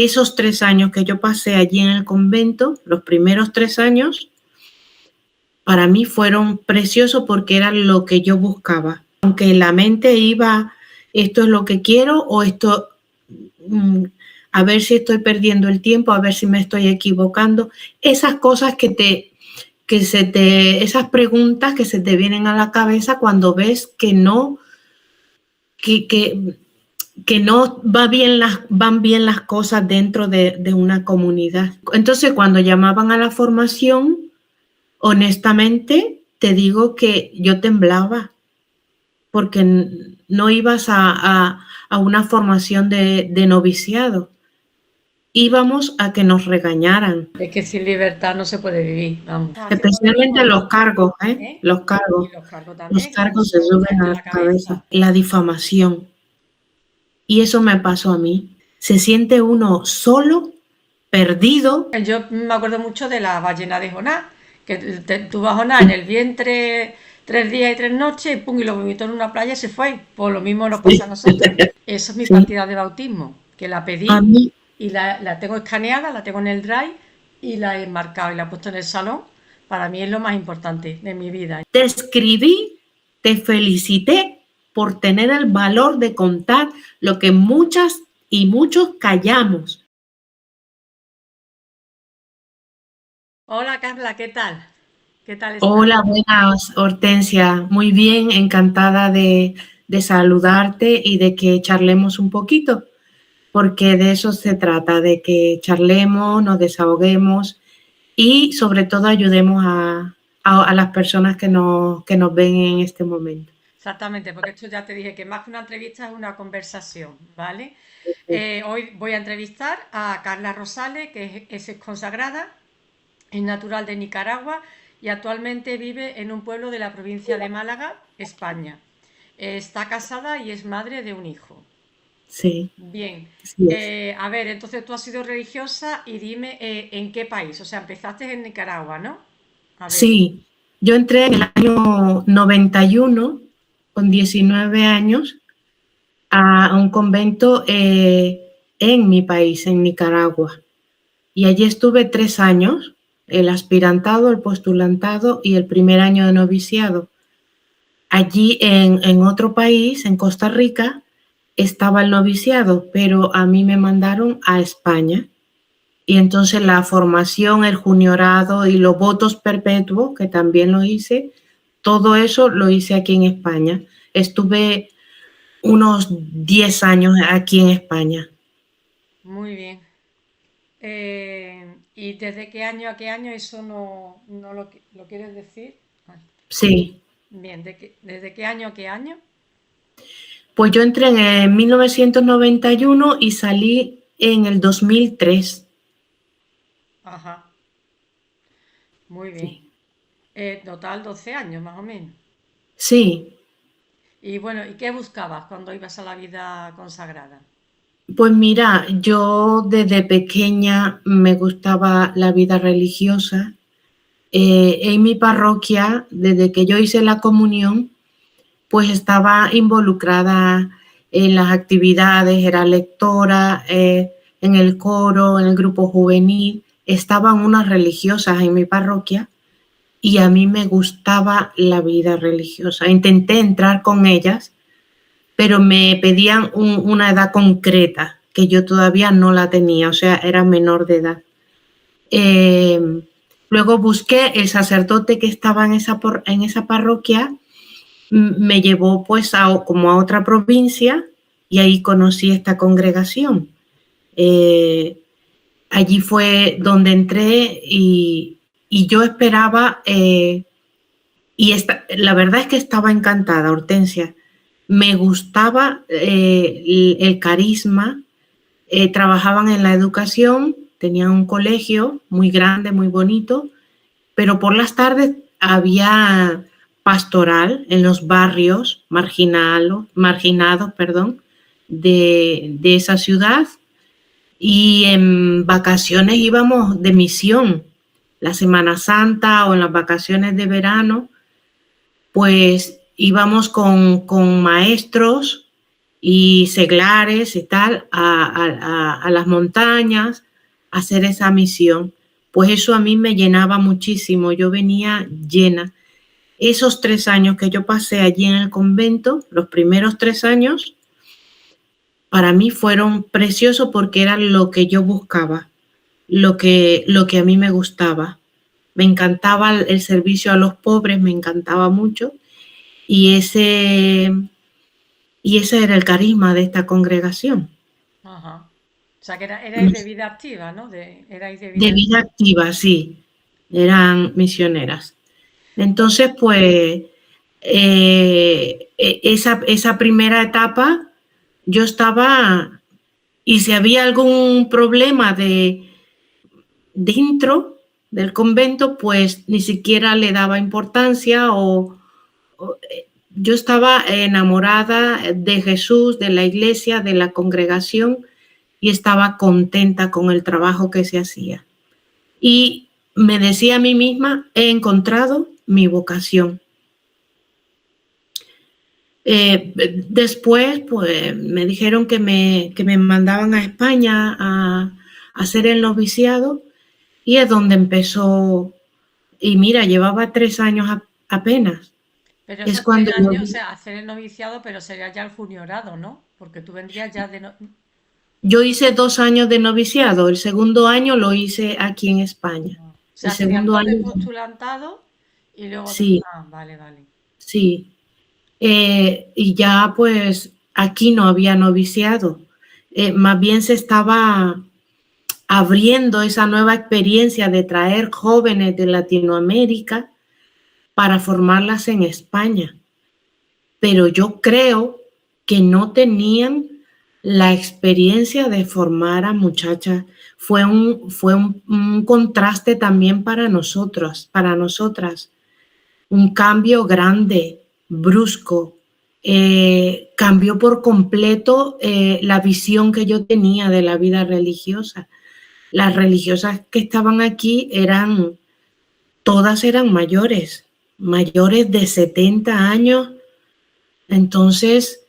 esos 3 años que yo pasé allí en el convento, los primeros 3 años, para mí fueron preciosos porque era lo que yo buscaba. Aunque la mente iba, esto es lo que quiero o esto, a ver si estoy perdiendo el tiempo, a ver si me estoy equivocando. Esas cosas esas preguntas que se te vienen a la cabeza cuando ves que no, que no van bien las cosas dentro de una comunidad. Entonces, cuando llamaban a la formación, honestamente, te digo que yo temblaba, porque no ibas a una formación de noviciado. Íbamos a que nos regañaran. Es que sin libertad no se puede vivir, vamos. Especialmente los cargos, los cargos. Y los cargos Los también, cargos se suben a la cabeza. La difamación. Y eso me pasó a mí. Se siente uno solo, perdido. Yo me acuerdo mucho de la ballena de Jonás, que tuvo a Jonás en el vientre 3 días y 3 noches y pum, y lo vomitó en una playa y se fue. Pues lo mismo nos pasa a nosotros. Eso es mi partida de bautismo, que la pedí A mí, y la tengo escaneada, la tengo en el drive y la he marcado y la he puesto en el salón. Para mí es lo más importante de mi vida. te escribí, te felicité por tener el valor de contar lo que muchas y muchos callamos. Hola Carla, ¿qué tal? ¿Qué tal estás? Hola, buenas, Hortensia. Muy bien, encantada de saludarte y de que charlemos un poquito, porque de eso se trata, de que charlemos, nos desahoguemos y sobre todo ayudemos a las personas que nos ven en este momento. Exactamente, porque esto ya te dije que más que una entrevista es una conversación, ¿vale? Hoy voy a entrevistar a Carla Rosales, que es consagrada, es natural de Nicaragua y actualmente vive en un pueblo de la provincia de Málaga, España. Está casada y es madre de un hijo. Sí, Bien, así es. a ver, entonces tú has sido religiosa y dime en qué país, o sea, empezaste en Nicaragua, ¿no? A ver, Sí, yo entré en el año 91, con 19 años, a un convento en mi país, en Nicaragua. Y allí estuve 3 años, el aspirantado, el postulantado y el primer año de noviciado. Allí en otro país, en Costa Rica, estaba el noviciado, pero a mí me mandaron a España. Y entonces la formación, el juniorado y los votos perpetuos, que también lo hice, todo eso lo hice aquí en España. Estuve unos 10 años aquí en España. muy bien. ¿Y desde qué año a qué año eso no lo quieres decir? Ay, Sí, bien, ¿desde qué año a qué año? pues yo entré en 1991 y salí en el 2003. Ajá, muy bien. Sí. Total 12 años más o menos. Sí, Y bueno, ¿y qué buscabas cuando ibas a la vida consagrada? pues mira, yo desde pequeña me gustaba la vida religiosa. En mi parroquia, desde que yo hice la comunión, pues estaba involucrada en las actividades, era lectora, en el coro, en el grupo juvenil. Estaban unas religiosas en mi parroquia y a mí me gustaba la vida religiosa. Intenté entrar con ellas, pero me pedían una edad concreta que yo todavía no la tenía, o sea, era menor de edad. Eh, Luego busqué el sacerdote que estaba en esa parroquia, me llevó pues como a otra provincia y ahí conocí esta congregación. Eh, Allí fue donde entré y yo esperaba, la verdad es que estaba encantada, Hortensia. Me gustaba el carisma, trabajaban en la educación, tenían un colegio muy grande, muy bonito, pero por las tardes había pastoral en los barrios marginados, perdón, de esa ciudad, y en vacaciones íbamos de misión, la Semana Santa o en las vacaciones de verano, pues íbamos con maestros y seglares y tal a las montañas, a hacer esa misión. Pues eso a mí me llenaba muchísimo, yo venía llena. Esos 3 años que yo pasé allí en el convento, los primeros 3 años, para mí fueron preciosos porque era lo que yo buscaba, lo que a mí me gustaba. Me encantaba el servicio a los pobres, me encantaba mucho, y ese era el carisma de esta congregación. Ajá. O sea, que erais de vida activa, ¿no? Erais de De vida. vida activa, sí, eran misioneras. Entonces, pues, esa primera etapa, yo estaba, y si había algún problema dentro del convento, pues ni siquiera le daba importancia yo estaba enamorada de Jesús, de la iglesia, de la congregación, y estaba contenta con el trabajo que se hacía. Y me decía a mí misma, he encontrado mi vocación. Después, pues, me dijeron que me mandaban a España a hacer el noviciado, y es donde empezó. Y mira, llevaba 3 años apenas. Pero Es esos tres cuando años, o sea, hacer el noviciado, pero sería ya el juniorado, ¿no? Porque tú vendrías ya de... yo hice 2 años de noviciado. El segundo año lo hice aquí en España. O El sea, serían segundo 2 de año, postulantado y luego... sí, Ah, vale, vale. sí. Y ya pues aquí no había noviciado. Más bien se estaba abriendo esa nueva experiencia de traer jóvenes de Latinoamérica para formarlas en España. Pero yo creo que no tenían la experiencia de formar a muchachas. Fue un contraste también para nosotras, un cambio grande, brusco. Cambió por completo la visión que yo tenía de la vida religiosa. Las religiosas que estaban aquí todas eran mayores de 70 años. Entonces,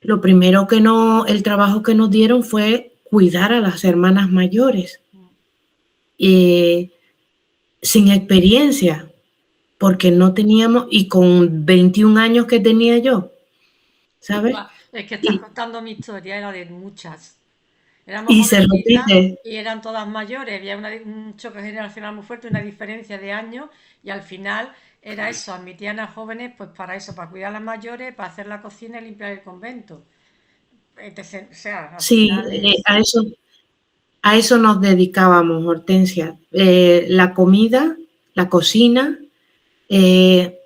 el trabajo que nos dieron fue cuidar a las hermanas mayores, eh, sin experiencia, porque no teníamos, y con 21 años que tenía yo, ¿sabes? Es que estás Y, contando mi historia, era de muchas. Éramos y se jovencitas repite, y eran todas mayores, había un choque generacional muy fuerte, una diferencia de años y al final era eso, admitían a jóvenes pues para eso, para cuidar a las mayores, para hacer la cocina y limpiar el convento. O sea, al sí, final es... a eso nos dedicábamos, Hortensia. La comida, la cocina, eh,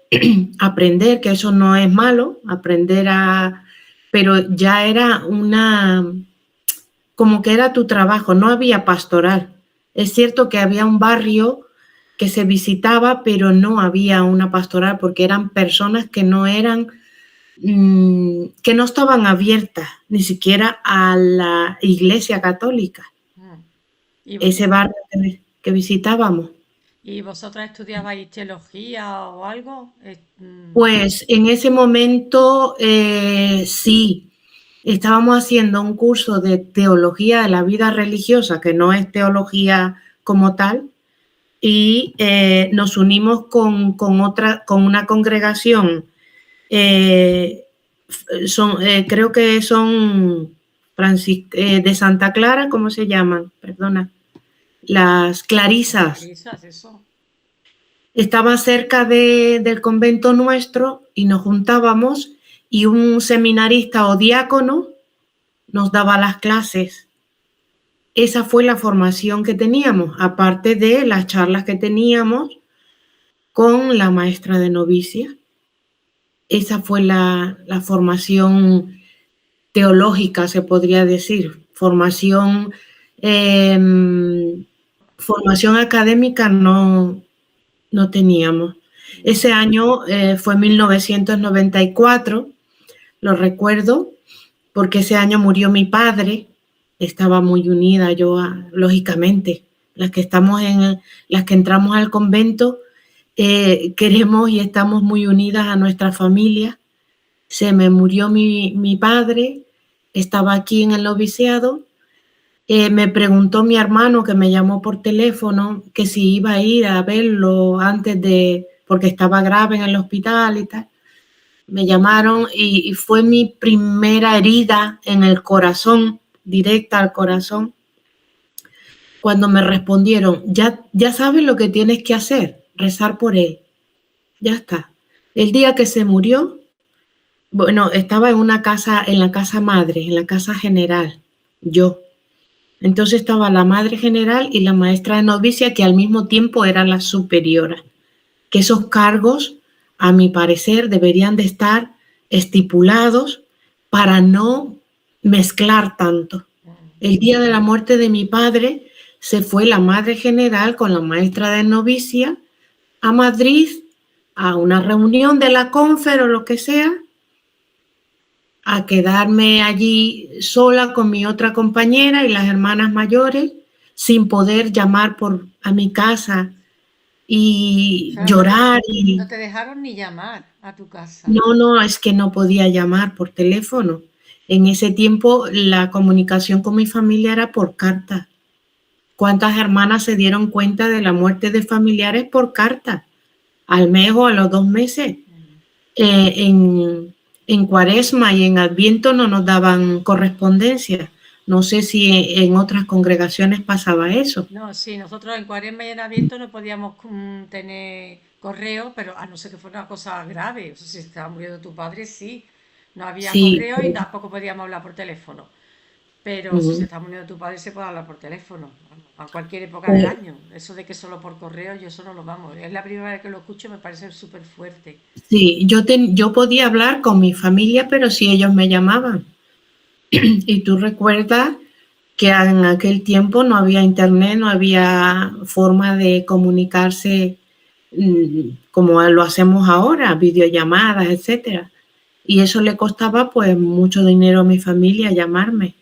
aprender, que eso no es malo, pero ya era como que era tu trabajo, no había pastoral. Es cierto que había un barrio que se visitaba, pero no había una pastoral porque eran personas que no que no estaban abiertas ni siquiera a la iglesia católica, ¿Y, ese barrio que visitábamos. y vosotras estudiabais teología o algo? Pues en ese momento sí, estábamos haciendo un curso de teología de la vida religiosa, que no es teología como tal, y nos unimos con una congregación, creo que son de Santa Clara, ¿cómo se llaman? Perdona, las Clarisas. Eso. Estaba cerca del convento nuestro y nos juntábamos, y un seminarista o diácono nos daba las clases. Esa fue la formación que teníamos, aparte de las charlas que teníamos con la maestra de novicia. Esa fue la formación teológica, se podría decir. Formación académica no teníamos. Ese año fue 1994, lo recuerdo, porque ese año murió mi padre. Estaba muy unida yo, lógicamente. Las que entramos al convento, queremos y estamos muy unidas a nuestra familia. Se me murió mi padre estaba aquí en el noviciado. Me preguntó mi hermano, que me llamó por teléfono, que si iba a ir a verlo antes de, porque estaba grave en el hospital y tal. Me llamaron y fue mi primera herida en el corazón, directa al corazón, cuando me respondieron, ya sabes lo que tienes que hacer, rezar por él. Ya está. El día que se murió, bueno, estaba en una casa, en la casa madre, en la casa general, yo. Entonces estaba la madre general y la maestra de novicia, que al mismo tiempo era la superiora. Que esos cargos, a mi parecer, deberían de estar estipulados para no mezclar tanto. El día de la muerte de mi padre, se fue la madre general con la maestra de novicia a Madrid a una reunión de la Confer o lo que sea, a quedarme allí sola con mi otra compañera y las hermanas mayores, sin poder llamar a mi casa y O sea, llorar. no te dejaron ni llamar a tu casa. No, es que no podía llamar por teléfono. En ese tiempo la comunicación con mi familia era por carta. ¿Cuántas hermanas se dieron cuenta de la muerte de familiares por carta? Al mes o a los 2 meses. En Cuaresma y en Adviento no nos daban correspondencia. No sé si en otras congregaciones pasaba eso. No, sí, nosotros en Cuaresma y en Adviento no podíamos tener correo, pero a no ser que fuera una cosa grave. O sea, si estaba muriendo tu padre, sí. No había Sí, correo y tampoco podíamos hablar por teléfono. Pero si se está muriendo tu padre, se puede hablar por teléfono, a cualquier época del pues, año. Eso de que solo por correo, yo eso no lo vamos. Es la primera vez que lo escucho, me parece súper fuerte. sí, yo podía hablar con mi familia, pero si ellos me llamaban. Y tú recuerdas que en aquel tiempo no había internet, no había forma de comunicarse como lo hacemos ahora, videollamadas, etcétera. Y eso le costaba pues mucho dinero a mi familia llamarme.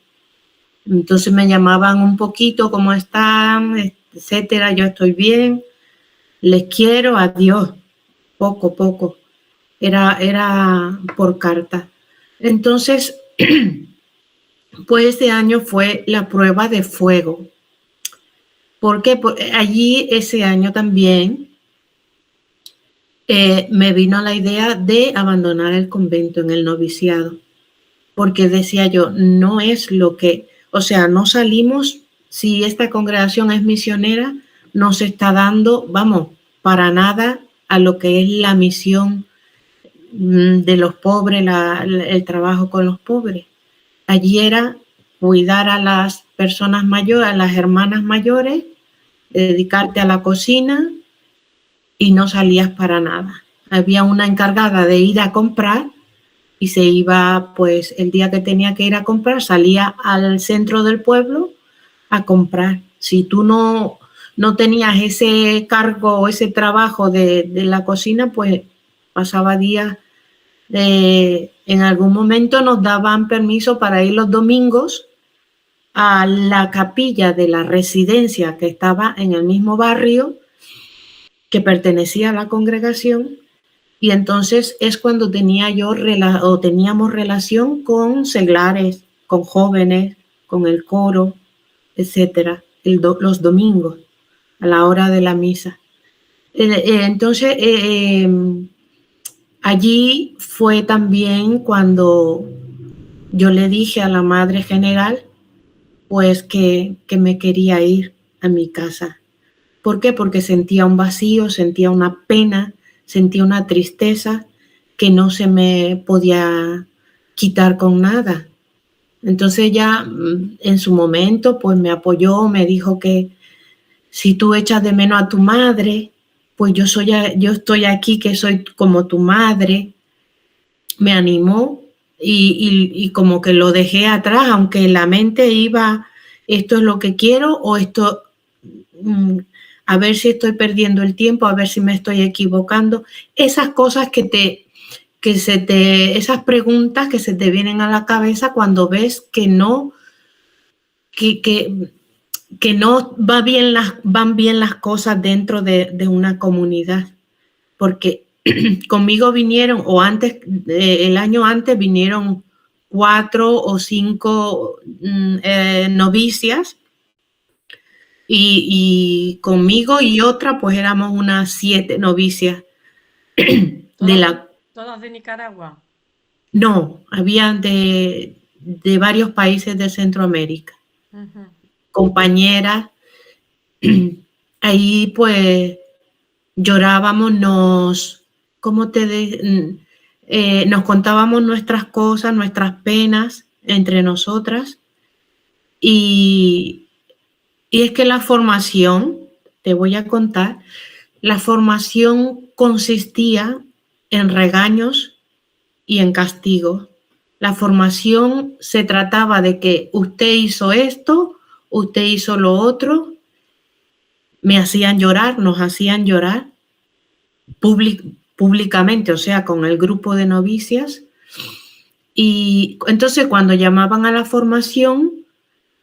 Entonces me llamaban un poquito, ¿cómo están? Etcétera, yo estoy bien, les quiero, adiós, poco. Era por carta. Entonces, pues ese año fue la prueba de fuego. Porque allí ese año también me vino la idea de abandonar el convento en el noviciado. Porque decía yo, no es lo que, o sea, no salimos, si esta congregación es misionera, no se está dando, vamos, para nada a lo que es la misión de los pobres, el trabajo con los pobres. Allí era cuidar a las personas mayores, a las hermanas mayores, dedicarte a la cocina y no salías para nada. Había una encargada de ir a comprar y se iba, pues el día que tenía que ir a comprar, salía al centro del pueblo a comprar. Si tú no tenías ese cargo o ese trabajo de la cocina, pues pasaba días. En algún momento nos daban permiso para ir los domingos a la capilla de la residencia que estaba en el mismo barrio que pertenecía a la congregación, y entonces es cuando teníamos relación con seglares, con jóvenes, con el coro, etcétera, los domingos a la hora de la misa. Entonces allí fue también cuando yo le dije a la madre general pues que me quería ir a mi casa. ¿Por qué? Porque sentía un vacío, sentía una pena, sentía una tristeza que no se me podía quitar con nada. Entonces ella en su momento pues me apoyó, me dijo que si tú echas de menos a tu madre, pues yo estoy aquí, que soy como tu madre. Me animó y como que lo dejé atrás, aunque la mente iba, esto es lo que quiero o esto, a ver si estoy perdiendo el tiempo, a ver si me estoy equivocando. Esas cosas esas preguntas que se te vienen a la cabeza cuando ves que no, que no van bien las cosas dentro de una comunidad. Porque conmigo vinieron, o antes, el año antes vinieron 4 o 5 novicias y conmigo y otra pues éramos unas 7 novicias. ¿Todas de Nicaragua? No, habían de varios países de Centroamérica. Compañeras. Ahí pues llorábamos, nos contábamos nuestras cosas, nuestras penas entre nosotras. Y es que la formación, te voy a contar, la formación consistía en regaños y en castigos. La formación se trataba de que usted hizo esto, usted hizo lo otro. Me hacían llorar, nos hacían llorar públicamente, o sea, con el grupo de novicias. Y entonces cuando llamaban a la formación,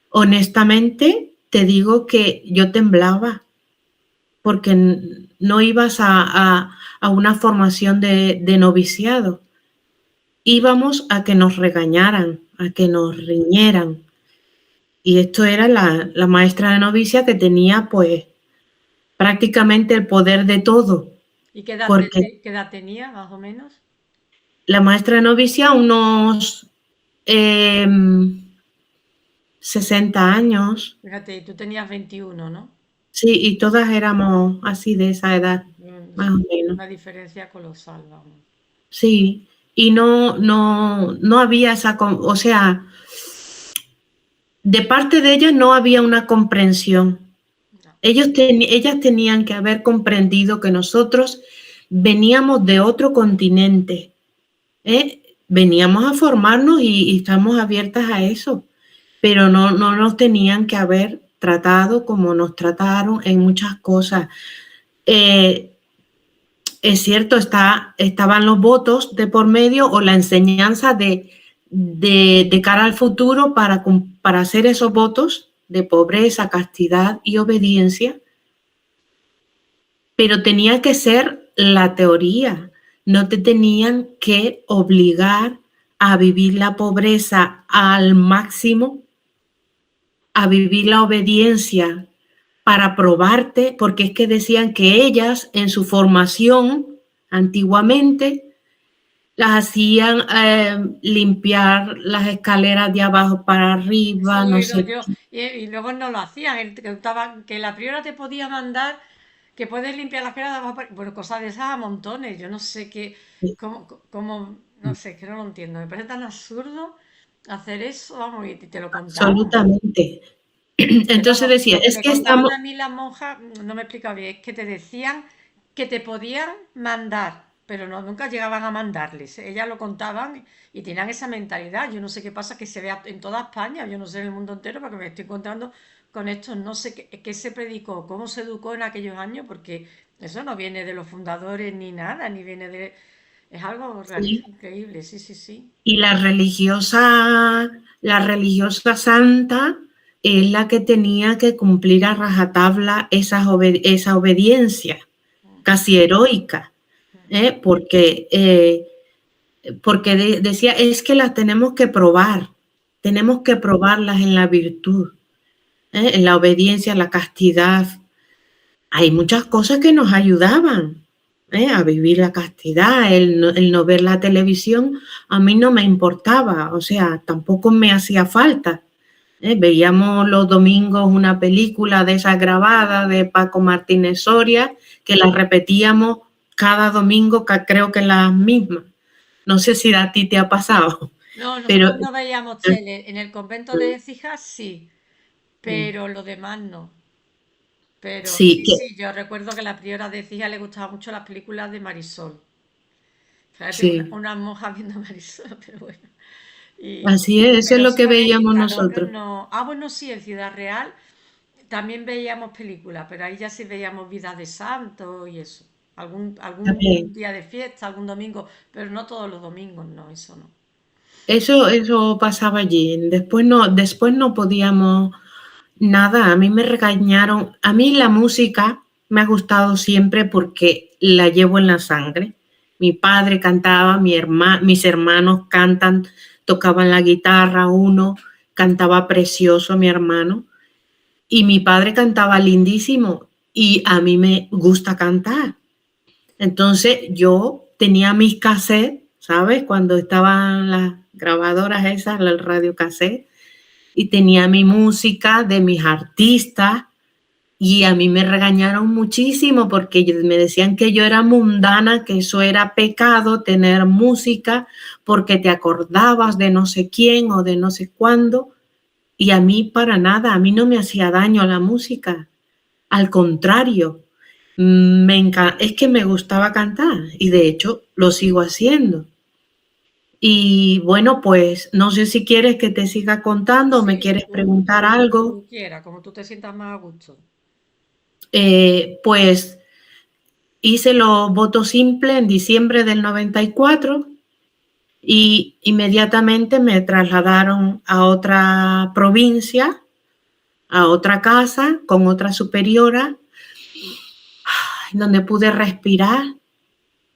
honestamente te digo que yo temblaba, porque no ibas a una formación de noviciado. Íbamos a que nos regañaran, a que nos riñeran. Y esto era la maestra de novicia que tenía pues prácticamente el poder de todo. ¿Y qué edad tenía, más o menos? La maestra de novicia, unos 60 años. Fíjate, tú tenías 21, ¿no? Sí, y todas éramos así de esa edad, más o menos. Una diferencia colosal, vamos. Sí, y no había esa, o sea, de parte de ellas no había una comprensión. No. Ellas tenían que haber comprendido que nosotros veníamos de otro continente, veníamos a formarnos y estamos abiertas a eso, pero no nos tenían que haber tratado como nos trataron en muchas cosas. Es cierto, estaban los votos de por medio o la enseñanza de cara al futuro para hacer esos votos de pobreza, castidad y obediencia, pero tenía que ser la teoría. No te tenían que obligar a vivir la pobreza al máximo, a vivir la obediencia para probarte, porque es que decían que ellas en su formación antiguamente las hacían limpiar las escaleras de abajo para arriba, eso no sé. sé. Y luego no lo hacían, que la priora te podía mandar que puedes limpiar las escaleras de abajo, bueno, cosas de esas a montones, yo no sé qué, cómo, no sé, es que no lo entiendo, me parece tan absurdo hacer eso, vamos, y te lo contaban. Absolutamente. Entonces decía, es que estamos... A mí las monjas, no me explica bien, es que te decían que te podían mandar, pero nunca llegaban a mandarles. Ellas lo contaban y tenían esa mentalidad. Yo no sé qué pasa, que se vea en toda España, yo no sé en el mundo entero, porque me estoy encontrando con esto. No sé qué se predicó, cómo se educó en aquellos años, porque eso no viene de los fundadores ni nada, ni viene de... Es algo realmente increíble, sí, sí, sí. Y la religiosa santa es la que tenía que cumplir a rajatabla esa obediencia, casi heroica, porque decía, es que las tenemos que probarlas en la virtud, en la obediencia, la castidad. Hay muchas cosas que nos ayudaban a vivir la castidad, el no ver la televisión, a mí no me importaba, o sea, tampoco me hacía falta. Veíamos los domingos una película de esa grabada de Paco Martínez Soria, que la repetíamos cada domingo, creo que las mismas. No sé si a ti te ha pasado. No, nosotros no veíamos tele. En el convento de Écija sí, pero lo demás no. Pero sí, yo recuerdo que la priora de Écija le gustaban mucho las películas de Marisol. Fíjate, una monja viendo Marisol, pero bueno. Así es, eso es lo que veíamos nosotros. No. Ah, bueno, sí, en Ciudad Real también veíamos películas, pero ahí ya sí veíamos Vida de Santo y eso. Algún día de fiesta, algún domingo, pero no todos los domingos, no, eso no. Eso pasaba allí. Después no podíamos nada. A mí me regañaron. A mí la música me ha gustado siempre porque la llevo en la sangre. Mi padre cantaba, mis hermanos cantan, tocaban la guitarra uno, cantaba precioso mi hermano, y mi padre cantaba lindísimo, y a mí me gusta cantar. Entonces yo tenía mis cassettes, ¿sabes? Cuando estaban las grabadoras esas, el radio cassette, y tenía mi música de mis artistas, y a mí me regañaron muchísimo porque me decían que yo era mundana, que eso era pecado tener música porque te acordabas de no sé quién o de no sé cuándo. Y a mí para nada, a mí no me hacía daño la música. Al contrario, es que me gustaba cantar y de hecho lo sigo haciendo. Y bueno, pues no sé si quieres que te siga contando o me quieres preguntar algo. Como tú quieras, como tú te sientas más a gusto. Pues hice los votos simples en diciembre del 94 y inmediatamente me trasladaron a otra provincia, a otra casa con otra superiora, donde pude respirar.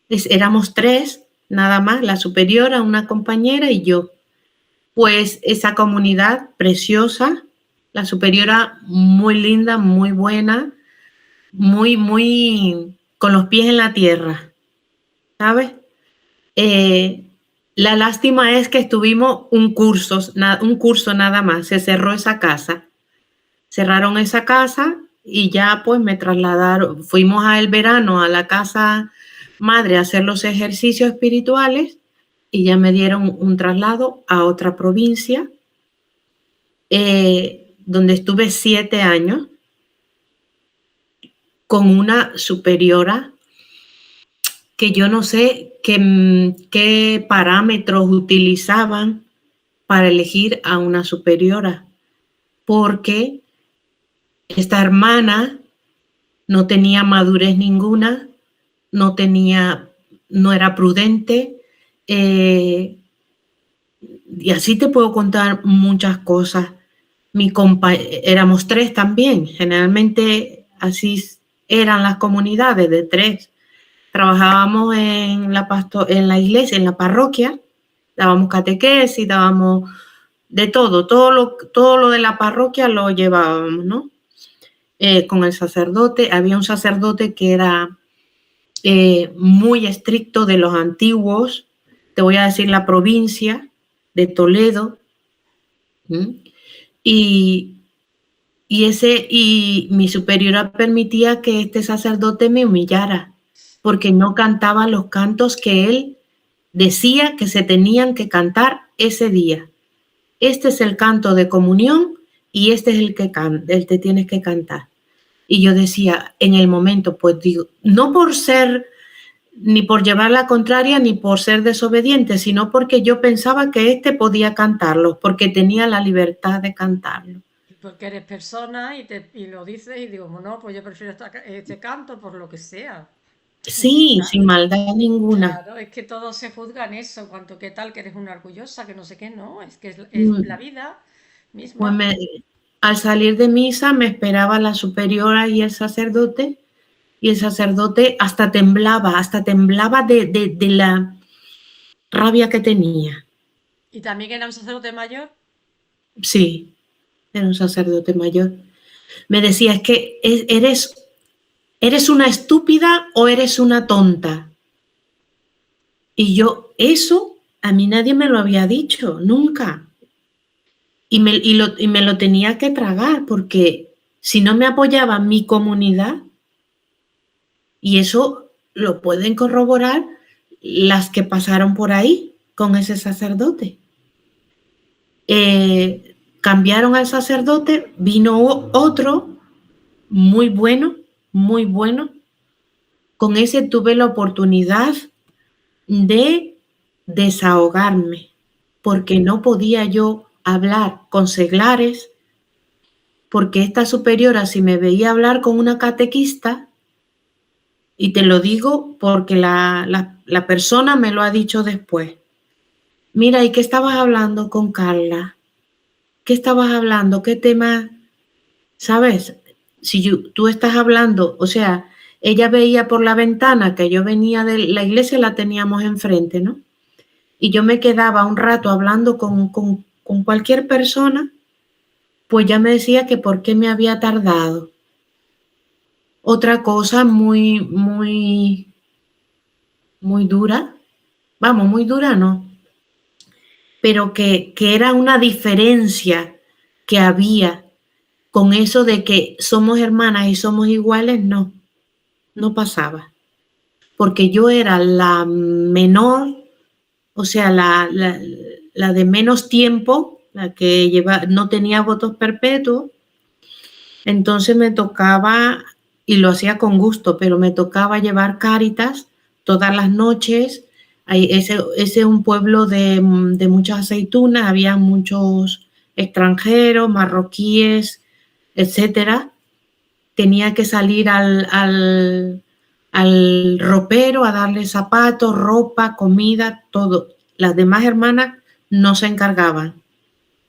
Éramos 3, nada más, la superiora, una compañera y yo. Pues esa comunidad preciosa, la superiora muy linda, muy buena, muy con los pies en la tierra, ¿sabes? La lástima es que estuvimos un curso nada más, se cerró esa casa. Cerraron esa casa y ya pues me trasladaron, fuimos el verano a la casa madre a hacer los ejercicios espirituales y ya me dieron un traslado a otra provincia donde estuve 7 años con una superiora que yo no sé qué parámetros utilizaban para elegir a una superiora, porque esta hermana no tenía madurez ninguna, no era prudente, y así te puedo contar muchas cosas. Éramos 3 también, generalmente así eran las comunidades de 3. Trabajábamos en la iglesia, en la parroquia, dábamos catequesis, dábamos de todo lo de la parroquia lo llevábamos, ¿no? Con el sacerdote, había un sacerdote que era muy estricto, de los antiguos, te voy a decir la provincia de Toledo, y mi superiora permitía que este sacerdote me humillara, porque no cantaba los cantos que él decía que se tenían que cantar ese día. Este es el canto de comunión y este es el que te tienes que cantar. Y yo decía en el momento, pues digo, no por ser, ni por llevar la contraria, ni por ser desobediente, sino porque yo pensaba que este podía cantarlo, porque tenía la libertad de cantarlo. Porque eres persona y lo dices y digo, no, pues yo prefiero este canto por lo que sea. Sí, sin maldad ninguna. Claro, es que todos se juzgan eso, cuanto que tal, que eres una orgullosa, que no sé qué, no, es que es la vida Pues misma. al salir de misa me esperaba la superiora y el sacerdote hasta temblaba de la rabia que tenía. ¿Y también era un sacerdote mayor? Sí, era un sacerdote mayor. Me decía, es que eres una estúpida o eres una tonta. Y yo, eso a mí nadie me lo había dicho, nunca. Y me lo tenía que tragar, porque si no me apoyaba mi comunidad, y eso lo pueden corroborar las que pasaron por ahí con ese sacerdote. Cambiaron al sacerdote, vino otro muy bueno, muy bueno. Con ese tuve la oportunidad de desahogarme, porque no podía yo hablar con seglares, porque esta superiora, si me veía hablar con una catequista, y te lo digo porque la persona me lo ha dicho después, mira, ¿y qué estabas hablando con Carla? ¿Qué estabas hablando? ¿Qué tema? ¿Sabes? Si tú estás hablando, o sea, ella veía por la ventana que yo venía de la iglesia, la teníamos enfrente, ¿no? y yo me quedaba un rato hablando con cualquier persona, pues ya me decía que por qué me había tardado. Otra cosa muy dura, vamos, muy dura no, pero que era una diferencia que había con eso de que somos hermanas y somos iguales, no pasaba. Porque yo era la menor, o sea, la de menos tiempo, la que no tenía votos perpetuos, entonces me tocaba, y lo hacía con gusto, pero me tocaba llevar Cáritas todas las noches. Ese es un pueblo de muchas aceitunas, había muchos extranjeros, marroquíes, etcétera. Tenía que salir al ropero a darle zapatos, ropa, comida, todo. Las demás hermanas no se encargaban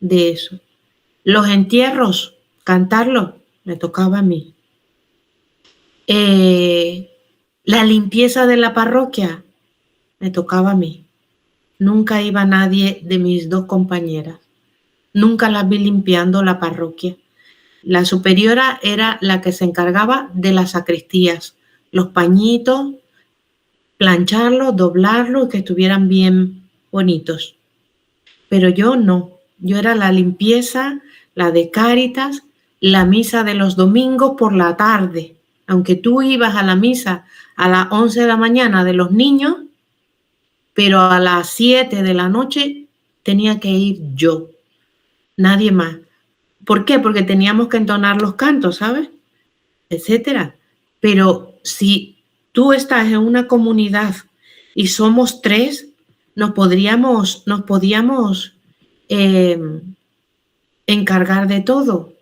de eso. Los entierros, cantarlos, me tocaba a mí. La limpieza de la parroquia, me tocaba a mí. Nunca iba nadie de mis dos compañeras. Nunca las vi limpiando la parroquia. La superiora era la que se encargaba de las sacristías, los pañitos, plancharlos, doblarlos, que estuvieran bien bonitos. Pero yo no, yo era la limpieza, la de Cáritas, la misa de los domingos por la tarde. Aunque tú ibas a la misa a las 11 de la mañana de los niños, pero a las 7 de la noche tenía que ir yo, nadie más. ¿Por qué? Porque teníamos que entonar los cantos, ¿sabes? Etcétera. Pero si tú estás en una comunidad y somos 3, nos podíamos encargar de todo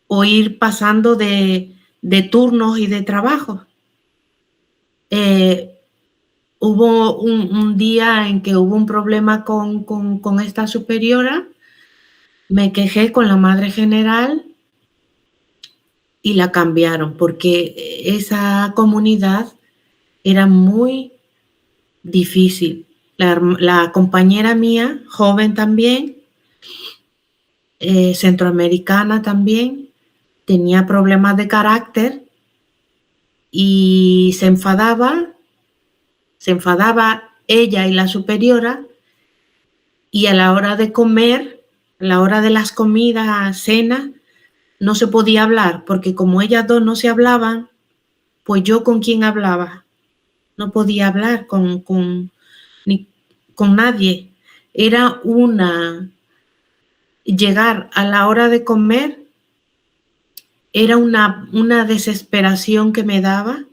o ir pasando de turnos y de trabajo. Hubo un día en que hubo un problema con esta superiora, me quejé con la madre general y la cambiaron porque esa comunidad era muy difícil. La compañera mía, joven también, centroamericana también, tenía problemas de carácter y se enfadaba ella y la superiora, y a la hora de comer, a la hora de las comidas, cenas, no se podía hablar, porque como ellas dos no se hablaban, pues yo con quién hablaba. No podía hablar ni con nadie. Era llegar a la hora de comer, era una desesperación que me daba,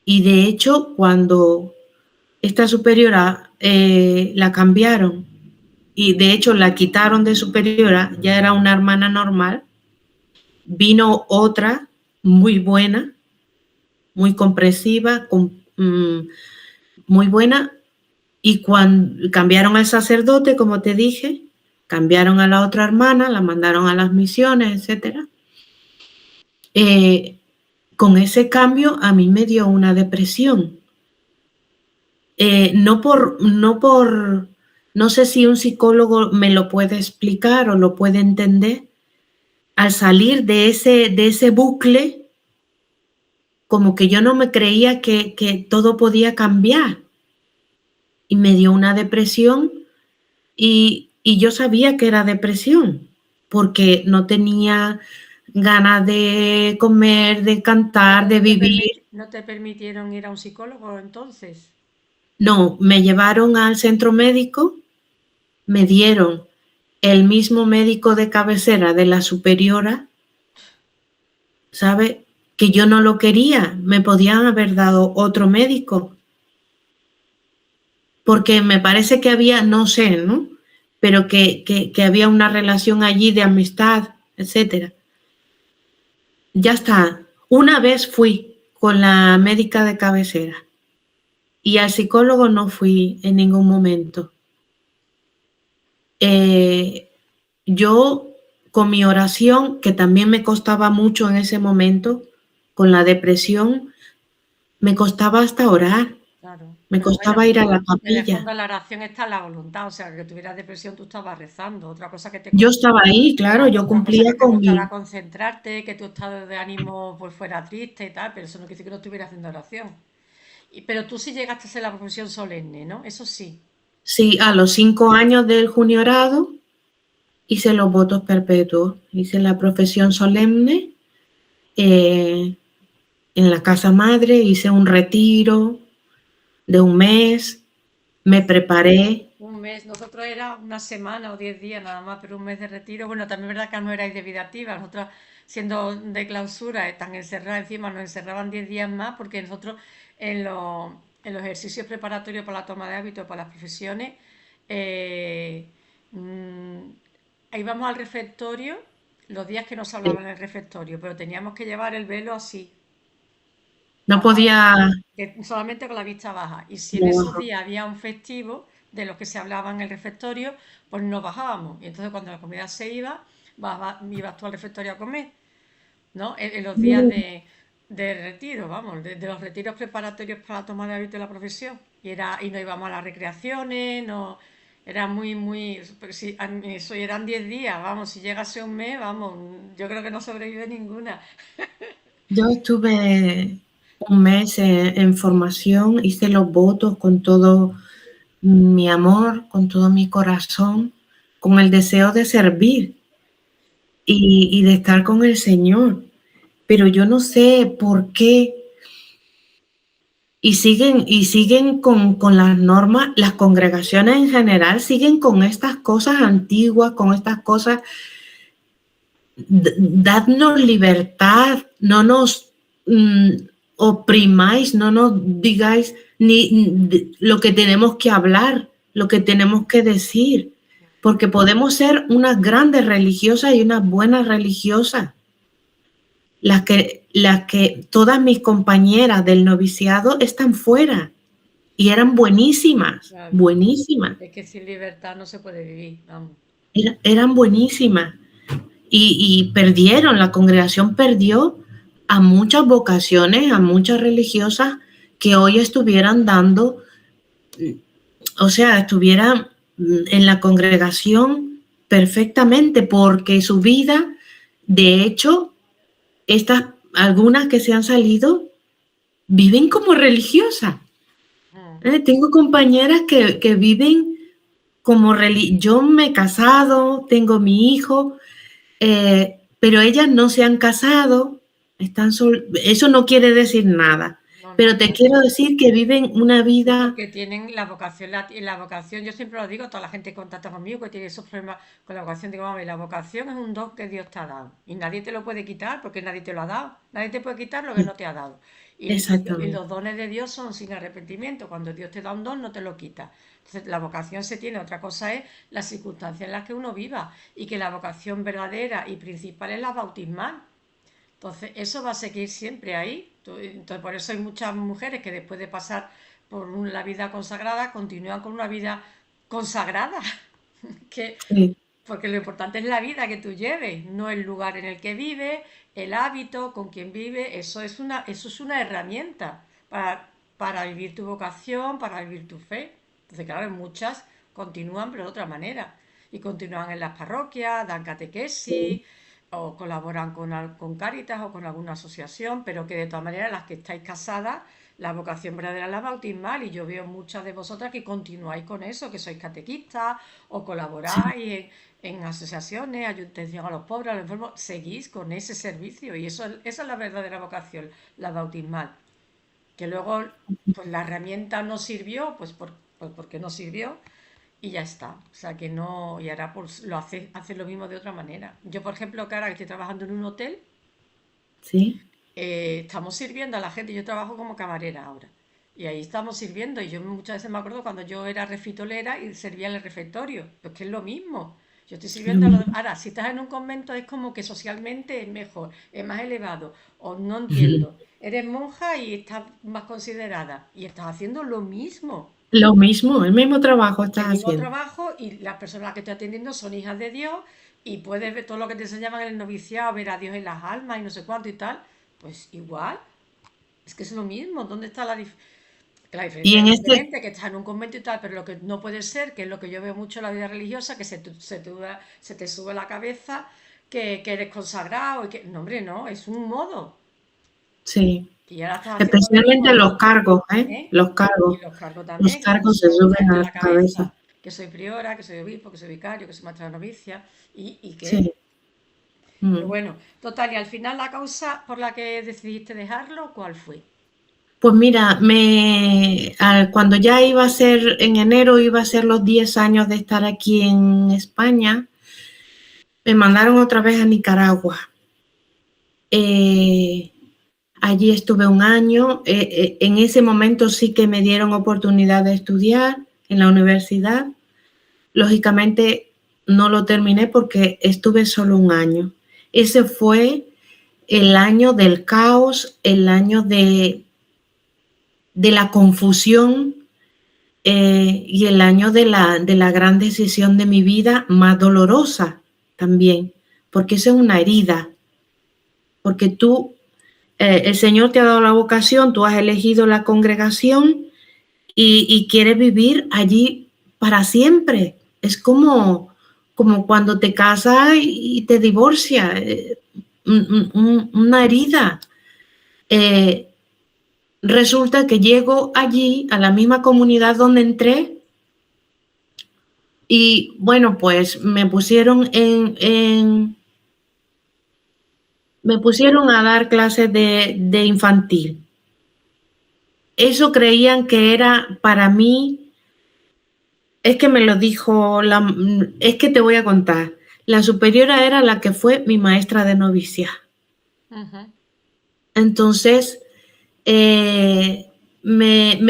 y de hecho cuando esta superiora la cambiaron y de hecho la quitaron de superiora, ya era una hermana normal, vino otra muy buena, muy comprensiva, muy buena, y cuando cambiaron al sacerdote, como te dije, cambiaron a la otra hermana, la mandaron a las misiones, etcétera. Con ese cambio a mí me dio una depresión. No sé si un psicólogo me lo puede explicar o lo puede entender. Al salir de ese bucle, como que yo no me creía que todo podía cambiar. Y me dio una depresión y yo sabía que era depresión, porque no tenía ganas de comer, de cantar, de vivir. ¿No te permitieron ir a un psicólogo entonces? No, me llevaron al centro médico, me dieron el mismo médico de cabecera de la superiora, ¿sabe? Que yo no lo quería, me podían haber dado otro médico. Porque me parece que había, no sé, ¿no? Pero que había una relación allí de amistad, etcétera. Ya está. Una vez fui con la médica de cabecera y al psicólogo no fui en ningún momento. Yo, con mi oración, que también me costaba mucho en ese momento, con la depresión, me costaba hasta orar. claro. Me Pero bueno, costaba ir a la en el capilla. fondo la oración está en la voluntad, o sea, que tuvieras depresión tú estabas rezando. Otra cosa que te Yo estaba ahí, claro, yo Otra cosa cumplía que te con costara mi... concentrarte, que tu estado de ánimo pues fuera triste y tal, pero eso no quiere decir que no estuvieras haciendo oración. Pero tú sí llegaste a hacer la profesión solemne, ¿no? Eso sí. Sí, a los 5 años del juniorado hice los votos perpetuos, hice la profesión solemne eh, en la casa madre, hice un retiro de un mes, me preparé. Un mes, nosotros era una semana o 10 días nada más, pero un mes de retiro. Bueno, también es verdad que no erais de vida activa, nosotros siendo de clausura, tan encerradas encima, nos encerraban 10 días más porque nosotros en los ejercicios preparatorios para la toma de hábitos, para las profesiones, eh, mm, íbamos al refectorio los días que nos hablaban en el refectorio, pero teníamos que llevar el velo así, No bajado, podía... solamente con la vista baja. Y si en esos No, días había un festivo de los que se hablaba en el refectorio, pues no bajábamos. Y entonces cuando la comida se iba, ibas tú al refectorio a comer, ¿no? En los días de retiro, vamos, de los retiros preparatorios para la toma de hábito de la profesión. Y no íbamos a las recreaciones, no. Era muy. Si, eso eran 10 días, vamos, si llegase un mes, vamos, yo creo que no sobrevive ninguna. yo estuve un mes en formación, hice los votos con todo mi amor, con todo mi corazón, con el deseo de servir y de estar con el Señor. Pero yo no sé por qué y siguen con las normas, las congregaciones en general siguen con estas cosas antiguas, con estas cosas, dadnos libertad, no nos oprimáis, no nos digáis ni lo que tenemos que hablar, lo que tenemos que decir, porque podemos ser unas grandes religiosas y unas buenas religiosas. Las que todas mis compañeras del noviciado están fuera y eran buenísimas, Claro, buenísimas, es que sin libertad no se puede vivir, vamos. eran buenísimas y perdieron, la congregación perdió a muchas vocaciones, a muchas religiosas que hoy estuvieran dando, o sea, estuvieran en la congregación perfectamente porque su vida, de hecho, algunas que se han salido viven como religiosas. Tengo compañeras que viven como yo me he casado, tengo mi hijo, pero ellas no se han casado, eso no quiere decir nada, No, no, pero te quiero decir que viven una sí, vida... porque tienen la vocación, la vocación, yo siempre lo digo, toda la gente que contacta conmigo que tiene esos problemas con la vocación, digo, mami, la vocación es un don que Dios te ha dado y nadie te lo puede quitar porque nadie te lo ha dado, nadie te puede quitar lo que no te ha dado. Y Exactamente. los dones de Dios son sin arrepentimiento, cuando Dios te da un don no te lo quita. Entonces la vocación se tiene, otra cosa es las circunstancias en las que uno viva y que la vocación verdadera y principal es la bautismal. Entonces, eso va a seguir siempre ahí. Entonces, por eso hay muchas mujeres que después de pasar por la vida consagrada continúan con una vida consagrada. que, Sí, porque lo importante es la vida que tú lleves, no el lugar en el que vives, el hábito, con quien vives. Eso es una herramienta para vivir tu vocación, para vivir tu fe. Entonces, claro, muchas continúan, pero de otra manera. Y continúan en las parroquias, dan catequesis, sí, o colaboran con Cáritas o con alguna asociación, pero que de todas maneras las que estáis casadas, la vocación verdadera es la bautismal y yo veo muchas de vosotras que continuáis con eso, que sois catequistas o sí. colaboráis en asociaciones, atención a los pobres, a los enfermos, seguís con ese servicio y esa es la verdadera vocación, la bautismal. Que luego pues la herramienta no sirvió, pues porque no sirvió, y ya está. O sea que no, y ahora pues hace lo mismo de otra manera. Yo, por ejemplo, que ahora que estoy trabajando en un hotel, Sí. estamos sirviendo a la gente. Yo trabajo como camarera ahora. Y ahí estamos sirviendo. Y yo muchas veces me acuerdo cuando yo era refitolera y servía en el refectorio. Pues que es lo mismo. Yo estoy Lo sirviendo a los... mismo. Ahora, si estás en un convento es como que socialmente es mejor, es más elevado. O no entiendo. Eres monja y estás más considerada. Y estás haciendo lo mismo. Lo mismo, el mismo trabajo El estás mismo haciendo. trabajo y las personas que estoy atendiendo son hijas de Dios y puedes ver todo lo que te enseñaban en el noviciado, ver a Dios en las almas y no sé cuánto y tal, pues igual, es que es lo mismo, ¿dónde está la diferencia? La Y diferencia en es este, evidente, que estás en un convento y tal, pero lo que no puede ser, que es lo que yo veo mucho en la vida religiosa, que se te sube la cabeza, que eres consagrado y que... No, hombre, no, es un modo. sí, Y ahora estás haciendo lo mismo, especialmente los ¿no? cargos, ¿eh? ¿Eh? Los Y cargos. los cargos Los también, que cargos se se suben te a en la la cabeza. cabeza, que soy priora, que soy obispo, que soy vicario, que soy maestra de novicia, ¿y qué? Sí. Pero Mm. bueno, total, y al final la causa por la que decidiste dejarlo, ¿cuál fue? Pues mira, cuando ya iba a ser, en enero iba a ser los 10 años de estar aquí en España, me mandaron otra vez a Nicaragua. Eh, Allí estuve un año. En ese momento sí que me dieron oportunidad de estudiar en la universidad. Lógicamente no lo terminé porque estuve solo un año. Ese fue el año del caos, el año de la confusión, y el año de la gran decisión de mi vida, más dolorosa también, porque eso es una herida, porque el Señor te ha dado la vocación, tú has elegido la congregación y quieres vivir allí para siempre. Es como cuando te casas y te divorcias, una herida. Eh, Resulta que llego allí, a la misma comunidad donde entré, y bueno, pues me pusieron a dar clases de infantil. Eso creían que era para mí. Es que me lo dijo, es que te voy a contar. La superiora era la que fue mi maestra de novicia. Ujú. Entonces, me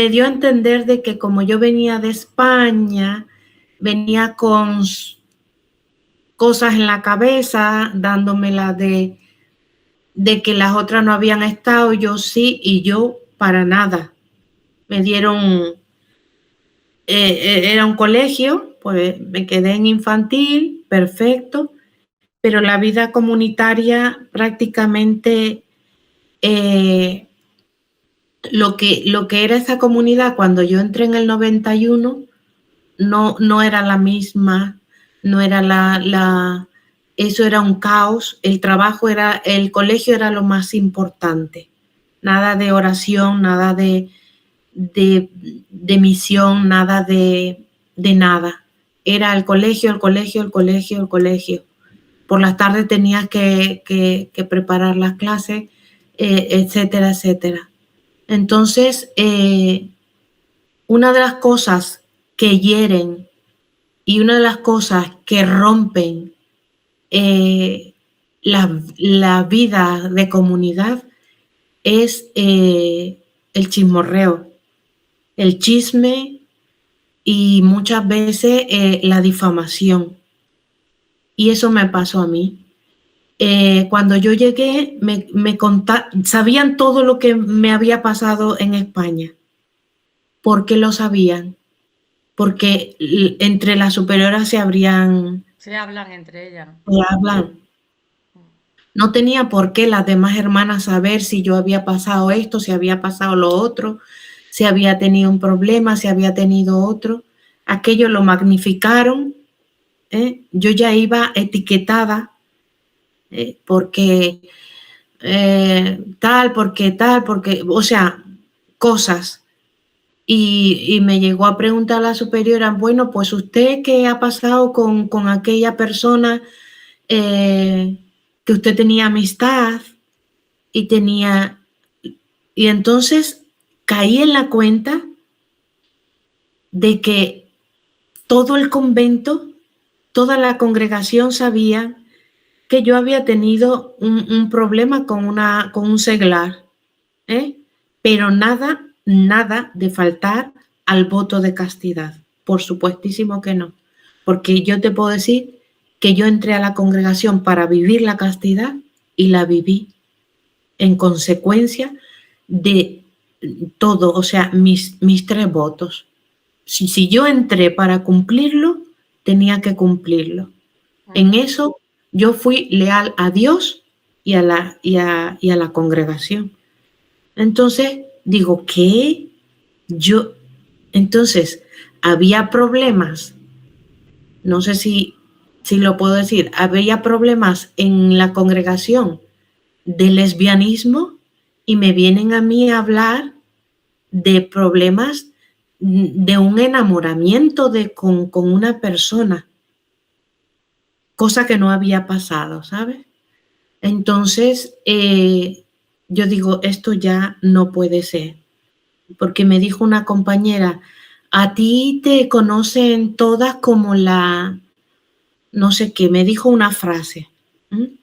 dio a entender de que como yo venía de España, venía con cosas en la cabeza, dándome de que las otras no habían estado, yo sí, y yo para nada. Me dieron, era un colegio, pues me quedé en infantil, perfecto, pero la vida comunitaria prácticamente, lo que era esa comunidad cuando yo entré en el 91 no era la misma, no era eso era un caos, el colegio era lo más importante, nada de oración, nada de misión, nada de nada. Era el colegio, el colegio, el colegio, el colegio. Por las tardes tenías que preparar las clases, etcétera, etcétera. Entonces, una de las cosas que hieren y una de las cosas que rompen, eh, la vida de comunidad es, el chismorreo, el chisme y muchas veces, la difamación. Y eso me pasó a mí. Cuando yo llegué, sabían todo lo que me había pasado en España. ¿Por qué lo sabían? Porque entre las superioras Se hablan entre ellas. se hablan. No tenía por qué las demás hermanas saber si yo había pasado esto, si había pasado lo otro, si había tenido un problema, si había tenido otro. Aquello lo magnificaron, ¿eh? Yo ya iba etiquetada, porque porque, o sea, cosas. Y me llegó a preguntar la superiora, bueno, pues usted qué ha pasado con aquella persona, eh, que usted tenía amistad y tenía... Y entonces caí en la cuenta de que todo el convento, toda la congregación sabía que yo había tenido un problema con un seglar, ¿eh? Pero nada de faltar al voto de castidad. Por supuestísimo que no. Porque yo te puedo decir que yo entré a la congregación para vivir la castidad y la viví en consecuencia de todo, o sea, mis 3 votos. Si yo entré para cumplirlo, tenía que cumplirlo. En Ujú. eso yo fui leal a Dios y a la congregación. Entonces digo, ¿qué? Entonces, había problemas, no sé si lo puedo decir, había problemas en la congregación de lesbianismo y me vienen a mí a hablar de problemas de un enamoramiento con una persona, cosa que no había pasado, ¿sabes? Entonces, yo digo, esto ya no puede ser, porque me dijo una compañera, a ti te conocen todas como la, no sé qué, me dijo una frase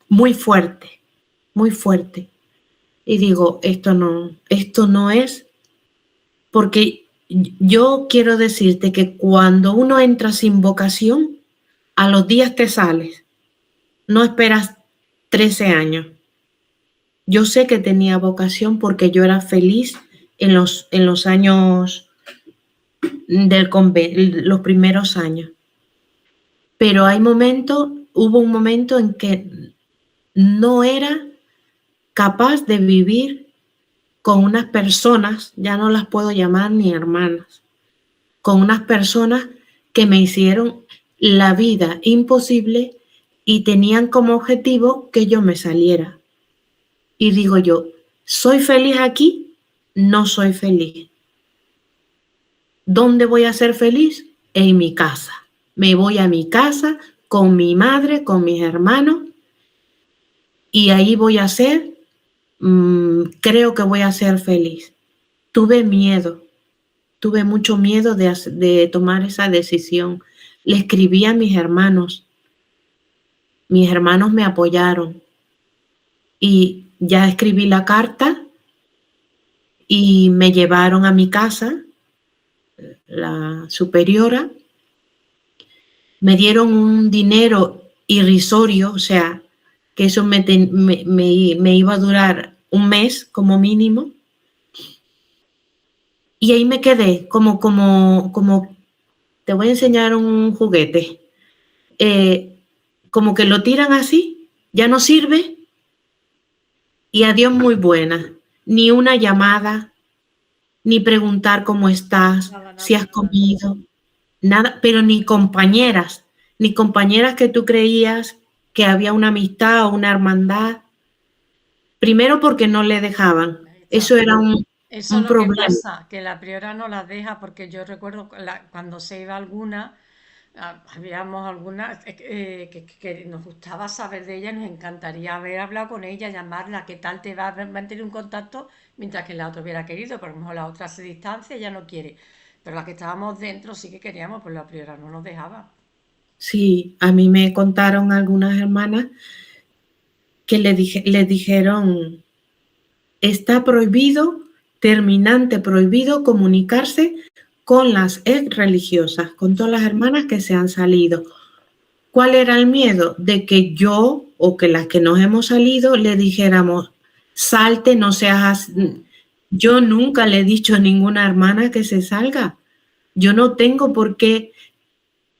muy fuerte, muy fuerte. Y digo, esto no es, porque yo quiero decirte que cuando uno entra sin vocación, a los días te sales, no esperas 13 años. Yo sé que tenía vocación porque yo era feliz en los años del convento, los primeros años. Pero hubo un momento en que no era capaz de vivir con unas personas, ya no las puedo llamar ni hermanas, con unas personas que me hicieron la vida imposible y tenían como objetivo que yo me saliera. Y digo yo, ¿soy feliz aquí? No soy feliz. ¿Dónde voy a ser feliz? En mi casa. Me voy a mi casa con mi madre, con mis hermanos, y ahí voy a ser, creo que voy a ser feliz. Tuve mucho miedo de tomar esa decisión. Le escribí a mis hermanos me apoyaron y ya escribí la carta y me llevaron a mi casa, la superiora, me dieron un dinero irrisorio, o sea, que eso me iba a durar un mes como mínimo. Y ahí me quedé como te voy a enseñar un juguete. Como que lo tiran así, ya no sirve y adiós muy buena. Ni una llamada, ni preguntar cómo estás, si has comido, nada, pero ni compañeras que tú creías que había una amistad o una hermandad. Primero porque no le dejaban. Eso era Eso es lo que problema. pasa, que la priora no las deja, porque yo recuerdo cuando se iba alguna, habíamos algunas que nos gustaba saber de ella, nos encantaría haber hablado con ella, llamarla, qué tal te va, mantener un contacto, mientras que la otra hubiera querido, pero a lo mejor la otra se distancia, ella no quiere. Pero las que estábamos dentro sí que queríamos, pues la priora no nos dejaba. Sí, a mí me contaron algunas hermanas que le dijeron, está prohibido, terminante prohibido comunicarse con las ex religiosas, con todas las hermanas que se han salido. ¿Cuál era el miedo? De que yo o que las que nos hemos salido le dijéramos, salte, no seas... Yo nunca le he dicho a ninguna hermana que se salga. Yo no tengo por qué,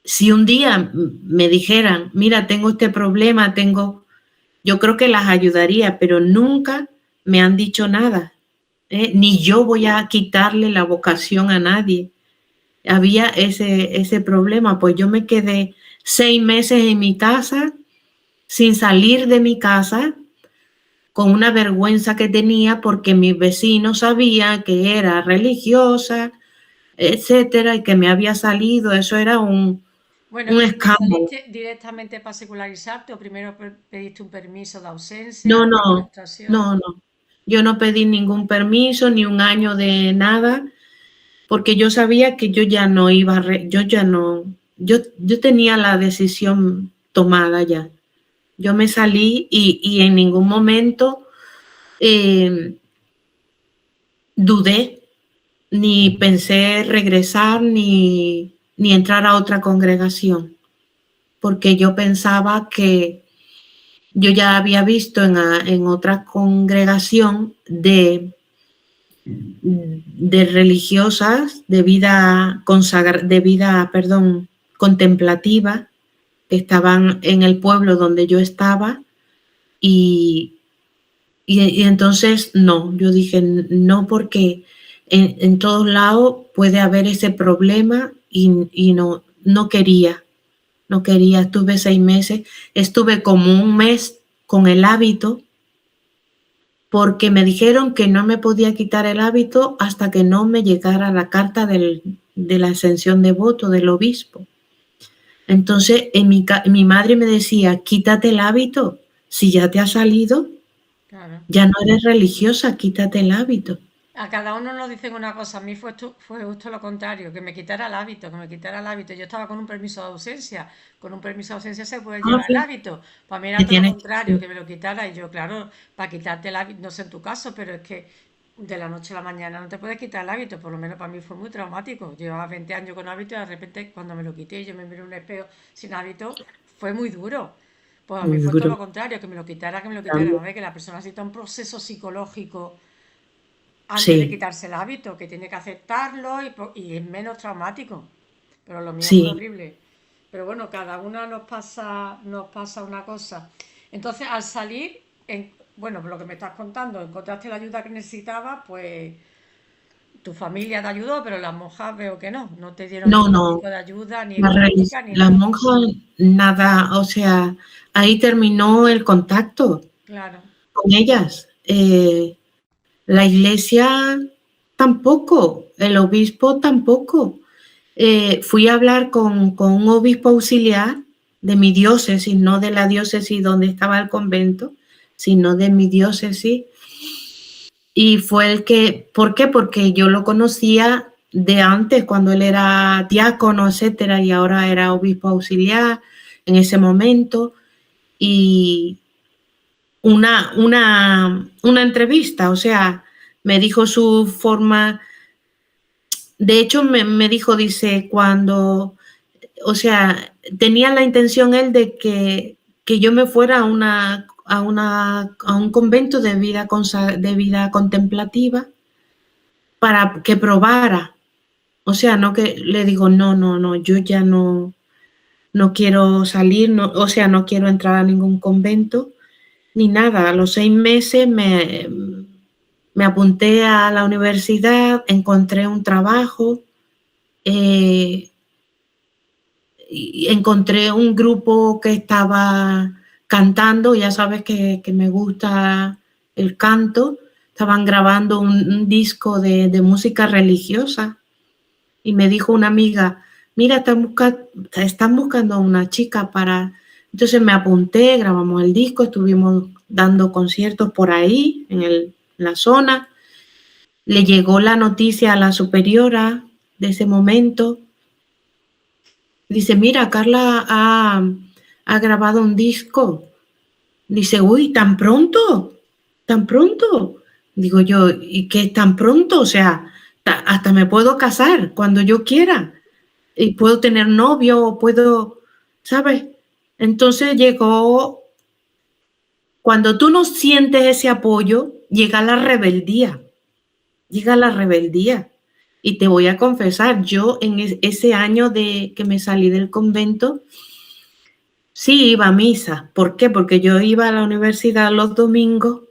si un día me dijeran, mira, tengo este problema, yo creo que las ayudaría, pero nunca me han dicho nada. Ni yo voy a quitarle la vocación a nadie. Había ese problema, pues yo me quedé 6 meses en mi casa, sin salir de mi casa, con una vergüenza que tenía porque mis vecinos sabían que era religiosa, etcétera, y que me había salido. Eso era un Bueno, ¿y te escándalo. saliste directamente para secularizarte o primero pediste un permiso de ausencia, No, de no, frustración? no, no. Yo no pedí ningún permiso, ni un año de nada, porque yo sabía que yo ya no iba yo ya no, yo tenía la decisión tomada ya. Yo me salí y en ningún momento dudé, ni pensé regresar, ni entrar a otra congregación, porque yo pensaba que yo ya había visto en otra congregación de religiosas de vida contemplativa, que estaban en el pueblo donde yo estaba, y entonces no, yo dije no, porque en todos lados puede haber ese problema y no quería, no quería. Estuve 6 meses, estuve como un mes con el hábito porque me dijeron que no me podía quitar el hábito hasta que no me llegara la carta de la exención de voto del obispo. Entonces, mi madre me decía, quítate el hábito, si ya te ha salido, Claro. ya no eres religiosa, quítate el hábito. A cada uno nos dicen una cosa. A mí fue justo lo contrario, que me quitara el hábito, que me quitara el hábito. Yo estaba con un permiso de ausencia. Con un permiso de ausencia se puede Ah, llevar el sí, hábito. Para mí era que todo lo tienes contrario, que me lo quitara. Y yo, claro, para quitarte el hábito, no sé en tu caso, pero es que de la noche a la mañana no te puedes quitar el hábito. Por lo menos para mí fue muy traumático. Llevaba 20 años con hábito y de repente cuando me lo quité y yo me miré en un espejo sin hábito, fue muy duro. Pues a mí muy fue todo duro lo contrario, que me lo quitara, que me lo quitara. A también. ver, que la persona necesita un proceso psicológico antes de Sí, quitarse el hábito, que tiene que aceptarlo y es menos traumático. Pero lo mío fue sí. horrible. Pero bueno, cada una nos pasa una cosa. Entonces, al salir, bueno, por lo que me estás contando, encontraste la ayuda que necesitabas, pues tu familia te ayudó, pero las monjas veo que no, no te dieron No, ningún no, tipo de ayuda, ni económica, ni la nada. monja nada, o sea, ahí terminó el contacto Claro, con ellas. La iglesia tampoco, el obispo tampoco. Fui a hablar con un obispo auxiliar de mi diócesis, no de la diócesis donde estaba el convento, sino de mi diócesis. Y fue el que, ¿por qué? Porque yo lo conocía de antes, cuando él era diácono, etcétera, y ahora era obispo auxiliar en ese momento. Y una entrevista, o sea, me dijo su forma, de hecho me dijo, dice, cuando, o sea, tenía la intención él de que yo me fuera a un convento de vida contemplativa para que probara. O sea, no que le digo, no, no, no, yo ya no quiero salir, no, o sea, no quiero entrar a ningún convento ni nada. A los 6 meses me apunté a la universidad, encontré un trabajo, eh, y encontré un grupo que estaba cantando, ya sabes que me gusta el canto, estaban grabando un disco de música religiosa y me dijo una amiga, mira, están buscando a una chica para... Entonces me apunté, grabamos el disco, estuvimos dando conciertos por ahí, en la zona. Le llegó la noticia a la superiora de ese momento. Dice, mira, Carla ha grabado un disco. Dice, uy, ¿tan pronto? ¿Tan pronto? Digo yo, ¿y qué tan pronto? O sea, hasta me puedo casar cuando yo quiera. Y puedo tener novio, puedo, ¿sabes? Entonces llegó, cuando tú no sientes ese apoyo, llega la rebeldía. Y te voy a confesar, yo en ese año de que me salí del convento, sí iba a misa. ¿Por qué? Porque yo iba a la universidad los domingos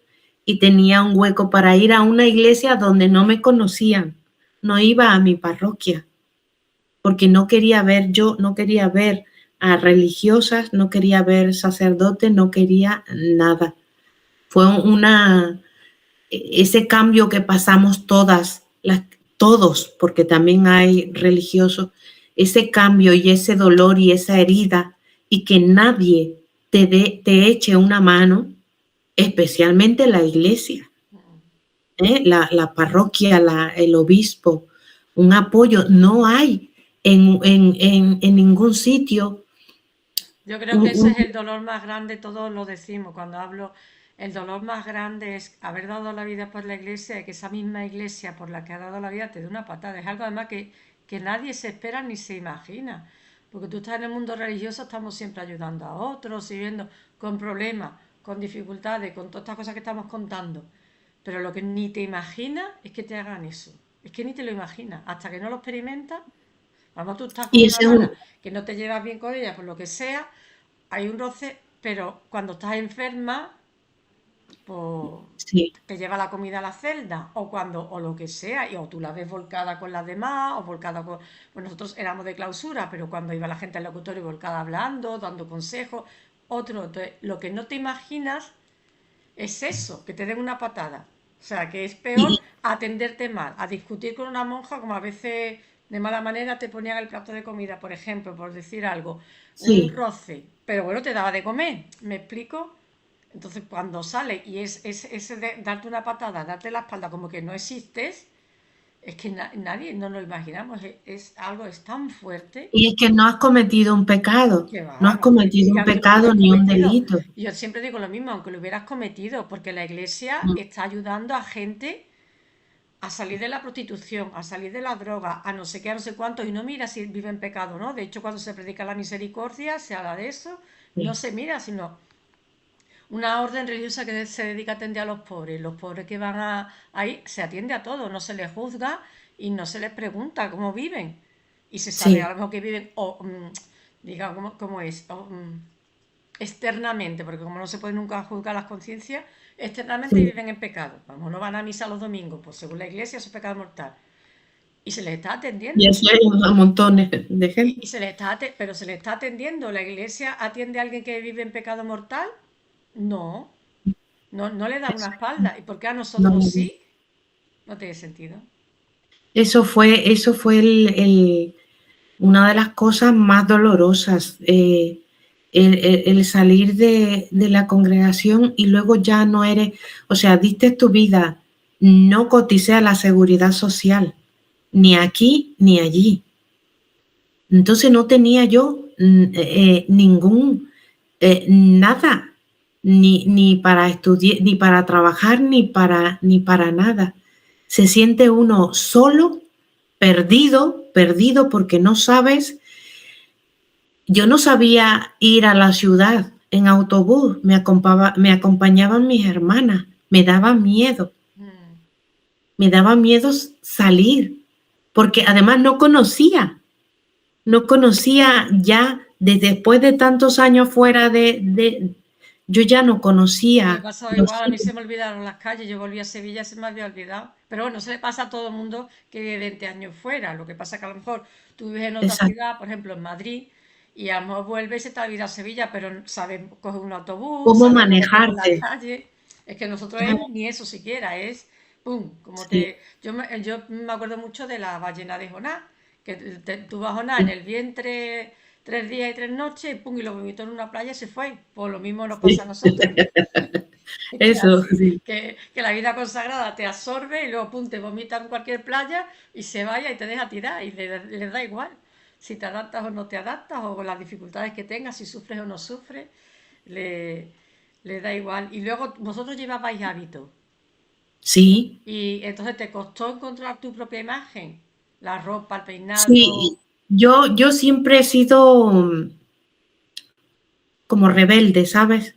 y tenía un hueco para ir a una iglesia donde no me conocían. No iba a mi parroquia porque no quería ver, yo no quería ver a religiosas, no quería ver sacerdotes, no quería nada. Fue ese cambio que pasamos todos, porque también hay religiosos, ese cambio y ese dolor y esa herida, y que nadie te eche una mano, especialmente la iglesia, la parroquia, el obispo, un apoyo, no hay en ningún sitio. yo creo Un, que ese un, es el dolor más grande, todos lo decimos cuando hablo. El dolor más grande es haber dado la vida por la iglesia y que esa misma iglesia por la que ha dado la vida te dé una patada. Es algo además que nadie se espera ni se imagina. Porque tú estás en el mundo religioso, estamos siempre ayudando a otros y viendo con problemas, con dificultades, con todas estas cosas que estamos contando. Pero lo que ni te imaginas es que te hagan eso. Es que ni te lo imaginas. Hasta que no lo experimentas, vamos, tú estás con y una ese es hermana que no te llevas bien con ella por lo que sea, hay un roce, pero cuando estás enferma pues, sí, te lleva la comida a la celda, o cuando, o lo que sea, o tú la ves volcada con las demás, o volcada con. Pues nosotros éramos de clausura, pero cuando iba la gente al locutorio volcada hablando, dando consejos, otro. Entonces, lo que no te imaginas es eso, que te den una patada. O sea, que es peor y, atenderte mal, a discutir con una monja, como a veces de mala manera te ponían el plato de comida, por ejemplo, por decir algo, un sí. roce, pero bueno, te daba de comer, ¿me explico? Entonces, cuando sale y es ese de darte una patada, darte la espalda como que no existes, es que nadie no lo imaginamos, es algo, es tan fuerte Y es que no has cometido un pecado, que no va, has no has cometido. cometido Y un aunque lo hubieras pecado ni un cometido, delito. yo siempre digo lo mismo, aunque lo hubieras cometido, porque la iglesia Mm, está ayudando a gente a salir de la prostitución, a salir de la droga, a no sé qué, a no sé cuánto, y no mira si vive en pecado o no. De hecho, cuando se predica la misericordia, se habla de eso, no sí. se mira, sino una orden religiosa que se dedica a atender a los pobres. Los pobres que van ahí se atiende a todo, no se les juzga y no se les pregunta cómo viven. Y se sabe a Sí, lo mejor que viven, o digamos, ¿cómo es? Externamente, porque como no se puede nunca juzgar las conciencias, externamente sí. viven en pecado. Vamos, no van a misa los domingos, pues según la iglesia eso es pecado mortal. Y se les está Y atendiendo. así hay a montones de Y gente. se les está, pero se les está atendiendo. ¿La iglesia atiende a alguien que vive en pecado mortal? No, no le da una espalda. ¿Y por qué a No, nosotros sí? No tiene sentido. eso fue una de las cosas más dolorosas, el salir de la congregación y luego ya no eres, o sea, diste tu vida, no coticé a la seguridad social, ni aquí ni allí. Entonces no tenía yo ningún, nada, ni para estudiar, ni para trabajar, ni para nada. Se siente uno solo, perdido, perdido porque no sabes. Yo no sabía ir a la ciudad en autobús, me acompañaban mis hermanas, Mm. me daba miedo salir, porque además no conocía ya, después de tantos años fuera yo ya no Me ha conocía pasado los igual, a mí sitios. se me olvidaron las calles, yo volví a Sevilla, se me había olvidado. Pero bueno, se le pasa a todo el mundo que vive 20 años fuera. Lo que pasa es que a lo mejor tú vives en otra Exacto. ciudad, por ejemplo en Madrid, y a lo mejor vuelves y se te olvida Sevilla, pero sabes coger un autobús, ¿Cómo sabes moverte por la manejarte? calle. Es que nosotros es Claro, ni eso siquiera, es pum, como sí, te. Yo me acuerdo mucho de la ballena de Jonás, que tú vas a Jonás en sí, el vientre 3 días y 3 noches, y pum, y lo vomitó en una playa y se fue. Pues lo mismo nos pasa a sí. nosotros. Es que Eso, así, sí. que la vida consagrada te absorbe y luego pum, te vomita en cualquier playa y se vaya y te deja tirar y le da igual si te adaptas o no te adaptas o las dificultades que tengas, si sufres o no sufres, le, le da igual. Y luego vosotros llevabais hábitos Sí, y entonces te costó encontrar tu propia imagen, la ropa, el peinado. sí. Yo siempre he sido como rebelde, ¿sabes?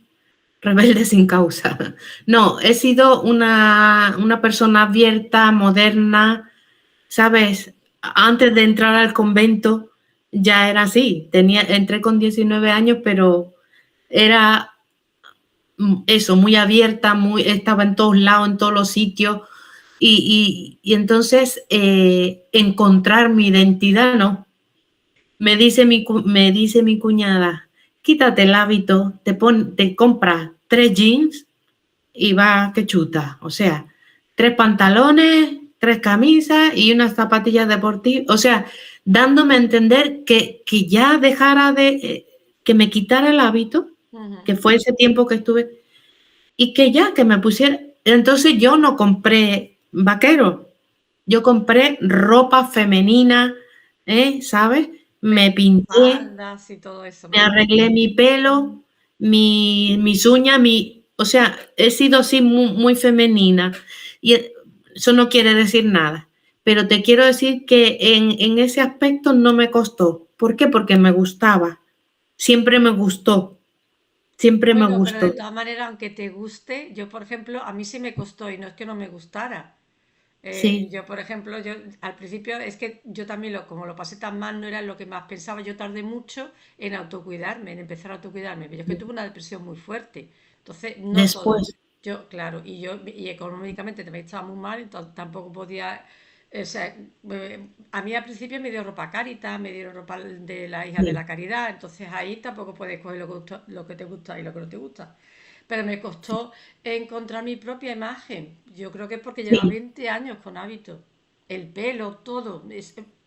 Rebelde sin causa. No, he sido una persona abierta, moderna, ¿sabes? Antes de entrar al convento ya era así. Entré con 19 años, pero era eso, muy abierta, estaba en todos lados, en todos los sitios. Y entonces encontrar mi identidad, no. Me dice mi cuñada, quítate el hábito, te compras 3 jeans y va que chuta. O sea, 3 pantalones, 3 camisas y unas zapatillas deportivas. O sea, dándome a entender que ya dejara que me quitara el hábito, Ujú. que fue ese tiempo que estuve, y que ya, que me pusiera. Entonces yo no compré vaqueros, yo compré ropa femenina, ¿sabes? Me pinté, Faldas y todo eso, me me arreglé mi pelo, mis uñas, o sea, he sido así muy, muy femenina. Y eso no quiere decir nada. Pero te quiero decir que en ese aspecto no me costó. ¿Por qué? Porque me gustaba. Siempre me gustó. Siempre me Bueno, pero de gustó. todas maneras, aunque te guste, yo por ejemplo, a mí sí me costó y no es que no me gustara. Sí, Yo, por ejemplo, yo al principio es que yo también como lo pasé tan mal, no era lo que más pensaba. Yo tardé mucho en autocuidarme, en empezar a autocuidarme. Pero yo es que tuve una depresión muy fuerte. Entonces, no todo, después. Claro, y económicamente también estaba muy mal, entonces tampoco podía, o sea, a mí al principio me dio ropa Cáritas, me dieron ropa de la hija de Sí, la Caridad, entonces ahí tampoco puedes coger lo que te gusta y lo que no te gusta. Pero me costó encontrar mi propia imagen. Yo creo que es porque llevaba sí. 20 años con hábito. El pelo, todo.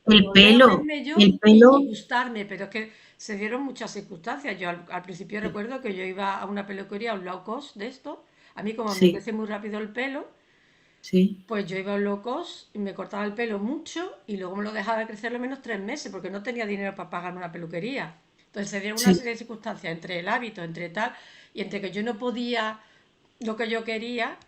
El Volver a pelo, verme yo el y pelo, gustarme, pero es que se dieron muchas circunstancias. Yo al principio recuerdo que yo iba a una peluquería, a un low cost de esto. A mí como me sí, crece muy rápido el pelo, sí, pues yo iba a un low cost y me cortaba el pelo mucho y luego me lo dejaba de crecer lo menos 3 meses porque no tenía dinero para pagarme una peluquería. Entonces se dieron una sí, serie de circunstancias entre el hábito, entre tal, y entre que yo no podía lo que yo quería.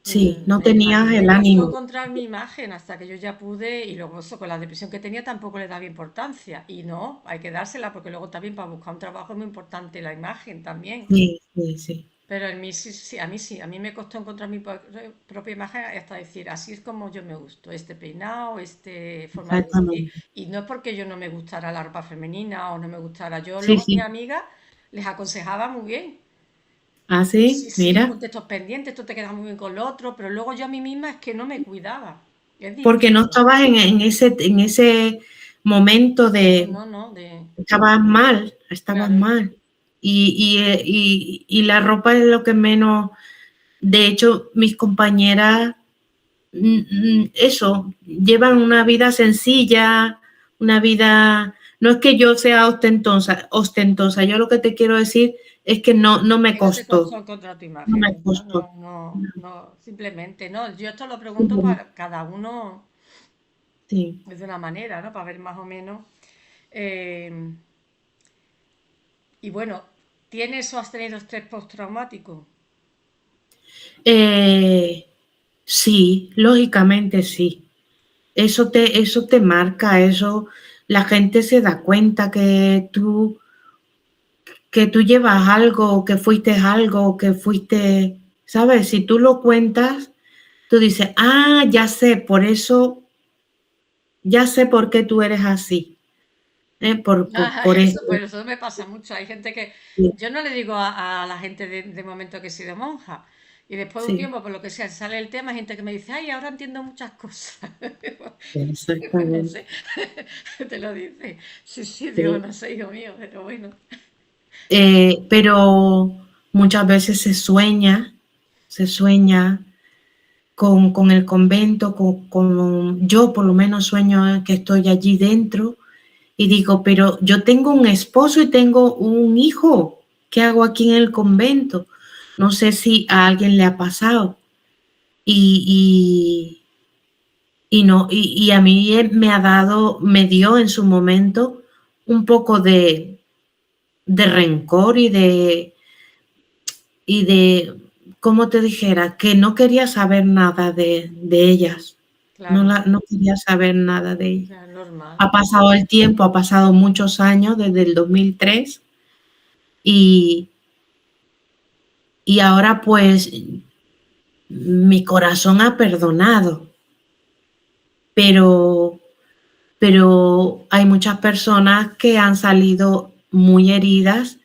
sí, no A tenías mí me el costó ánimo. encontrar mi imagen hasta que yo ya pude, y luego eso con la depresión que tenía tampoco le daba importancia. Y no, hay que dársela porque luego también para buscar un trabajo es muy importante la imagen también. Sí, sí, sí, Pero en mí sí, sí, a mí me costó encontrar mi propia imagen hasta decir, así es como yo me gusto, este peinado, este forma de vestir. exactamente. Y no es porque yo no me gustara la ropa femenina o no me gustara. Yo Sí, luego a mis sí. amigas les aconsejaba muy bien. Ah, Sí, sí, sí, mira, ponte estos pendientes, esto te queda muy bien con lo otro, pero luego yo a mí misma es que no me cuidaba. Es porque no difícil. estabas en ese momento No, de, no, no, de... estabas mal, estabas Claro, mal. Y la ropa es lo que menos, de hecho, mis compañeras, eso, llevan una vida sencilla, una vida, no es que yo sea ostentosa, yo lo que te quiero decir es que no me que no te costó costó, encontrar tu no imagen, me ¿verdad? costó. No, no, no, simplemente, no. Yo esto lo pregunto para cada uno Sí. de una manera, ¿no? Para ver más o menos. eh, y bueno, ¿tienes o has tenido estrés postraumático? Eh, sí, lógicamente sí. Eso te marca, eso, la gente se da cuenta que tú llevas algo, que fuiste, ¿sabes? Si tú lo cuentas, tú dices, ah, ya sé, por eso, ya sé por qué tú eres así, por Eso, esto. pues eso me pasa mucho. Hay gente que, Sí, yo no le digo a la gente de momento que he sido monja. Y después de un sí, tiempo, por lo que sea, sale el tema, hay gente que me dice, ay, ahora entiendo muchas cosas. Pues no exactamente. sé, te lo dice. Sí, sí, digo, Sí. no sé, hijo mío, pero bueno. Pero muchas veces se sueña con el convento, yo por lo menos sueño que estoy allí dentro y digo, pero yo tengo un esposo y tengo un hijo, ¿qué hago aquí en el convento? No sé si a alguien le ha pasado. Y, no, y a mí me dio en su momento un poco de rencor y de, como te dijera, que no quería saber nada de ellas. Claro, No quería saber nada de o ellas. sea, normal. Ha pasado el tiempo, ha pasado muchos años desde el 2003 y, y ahora pues mi corazón ha perdonado, pero, pero hay muchas personas que han salido muy heridas.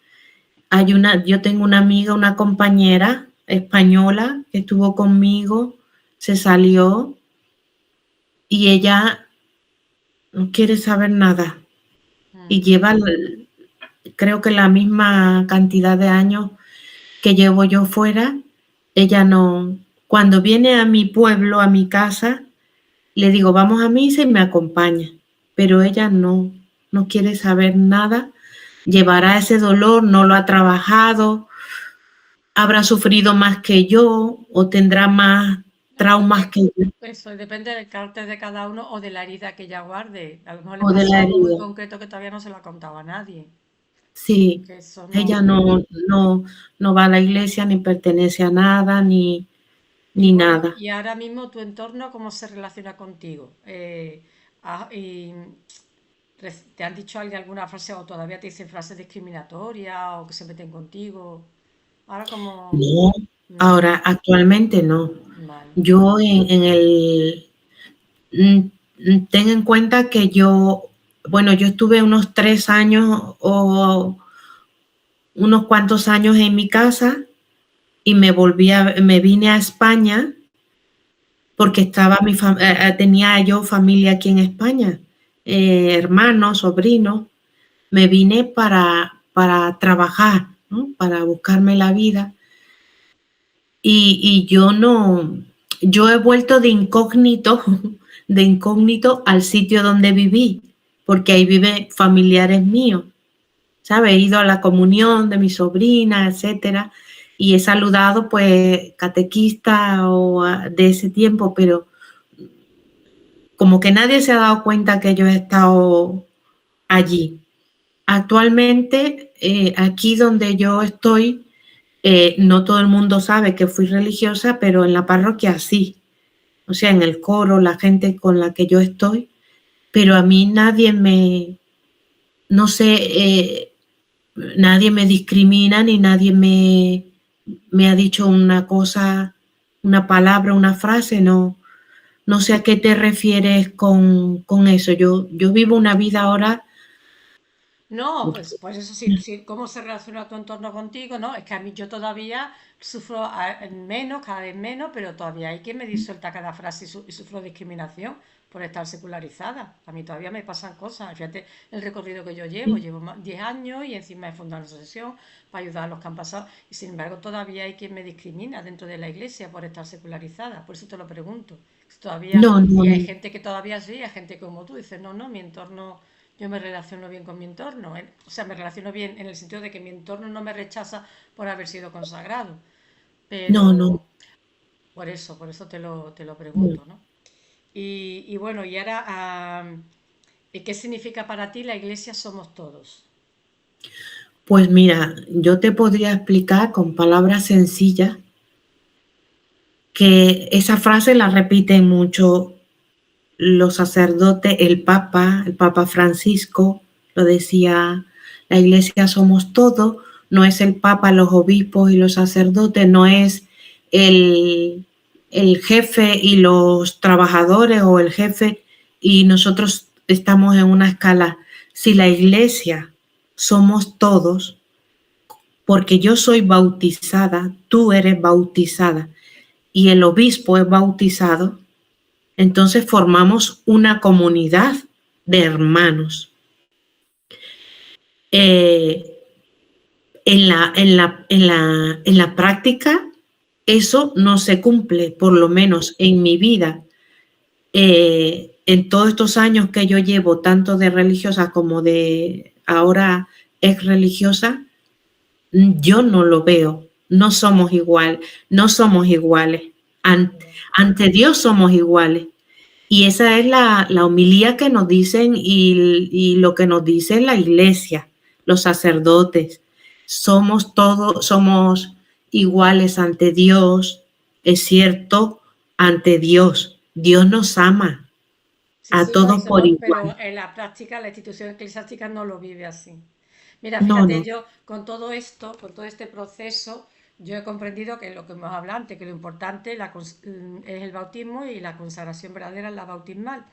Yo tengo una amiga, una compañera española que estuvo conmigo, se salió y ella no quiere saber nada y Mm. lleva, creo que la misma cantidad de años que llevo yo fuera. Ella no, cuando viene a mi pueblo, a mi casa, le digo, vamos a misa y me acompaña, pero ella no quiere saber nada, llevará ese dolor, no lo ha trabajado, habrá sufrido más que yo o tendrá más traumas que yo Eso depende del carácter de cada uno o de la herida que ella guarde. A lo mejor le o de pasó la algo muy herida. concreto que todavía no se lo ha contado a nadie. Sí, Que eso ella no. no va a la iglesia, ni pertenece a nada, Y ni bueno, nada. y ahora mismo tu entorno, ¿cómo se relaciona contigo? Y ¿te han dicho alguien alguna frase o todavía te dicen frases discriminatorias o que se meten contigo? Ahora como... No, No, ahora actualmente no. vale. Yo en el, ten en cuenta que bueno, yo estuve unos 3 años o unos cuantos años en mi casa y me vine a España porque tenía yo familia aquí en España, hermanos, sobrinos. Me vine para trabajar, ¿no? Para buscarme la vida. Y yo he vuelto de incógnito al sitio donde viví, porque ahí viven familiares míos, ¿sabes? He ido a la comunión de mi sobrina, etcétera, y he saludado, pues, catequistas de ese tiempo, pero como que nadie se ha dado cuenta que yo he estado allí. Actualmente, aquí donde yo estoy, no todo el mundo sabe que fui religiosa, pero en la parroquia sí. O sea, en el coro, la gente con la que yo estoy, pero a mí no sé, nadie me discrimina ni nadie me ha dicho una cosa, una palabra, una frase, no. No sé a qué te refieres con eso. Yo vivo una vida ahora. No, pues eso sí, sí, cómo se relaciona tu entorno contigo, ¿no? Es que a mí yo todavía sufro menos, cada vez menos, pero todavía hay quien me disuelta cada frase y sufro discriminación por estar secularizada. A mí todavía me pasan cosas. Fíjate el recorrido que yo llevo 10 años y encima he fundado una asociación para ayudar a los que han pasado. Y sin embargo todavía hay quien me discrimina dentro de la iglesia por estar secularizada. Por eso te lo pregunto. Todavía, No, no, y hay no. gente que todavía sí, hay gente como tú, dices, no, no, mi entorno yo me relaciono bien con mi entorno, ¿eh? O sea, me relaciono bien en el sentido de que mi entorno no me rechaza por haber sido consagrado, No, no, pero por eso te lo no. pregunto, ¿no? Y bueno, y ahora, ¿y qué significa para ti la iglesia somos todos? Pues mira, yo te podría explicar con palabras sencillas que esa frase la repiten mucho los sacerdotes, el Papa Francisco lo decía, la iglesia somos todos, no es el Papa, los obispos y los sacerdotes, no es el, el jefe y los trabajadores o el jefe y nosotros estamos en una escala. Si la iglesia somos todos, porque yo soy bautizada, tú eres bautizada y el obispo es bautizado, entonces formamos una comunidad de hermanos. Eh, en la práctica, eso no se cumple, por lo menos en mi vida. En todos estos años que yo llevo, tanto de religiosa como de ahora ex religiosa, yo no lo veo. No somos igual, no somos iguales. Ante Dios somos iguales. Y esa es la homilía que nos dicen y lo que nos dice la iglesia, los sacerdotes. Somos todos, somos iguales ante Dios, es cierto, ante Dios. Dios nos ama Sí, a sí, no, todos eso por no, pero igual. en la práctica la institución eclesiástica no lo vive así. Mira, No, fíjate, no, yo con todo esto, con todo este proceso, yo he comprendido que lo que hemos hablado antes, que lo importante es el bautismo y la consagración verdadera es la bautismal.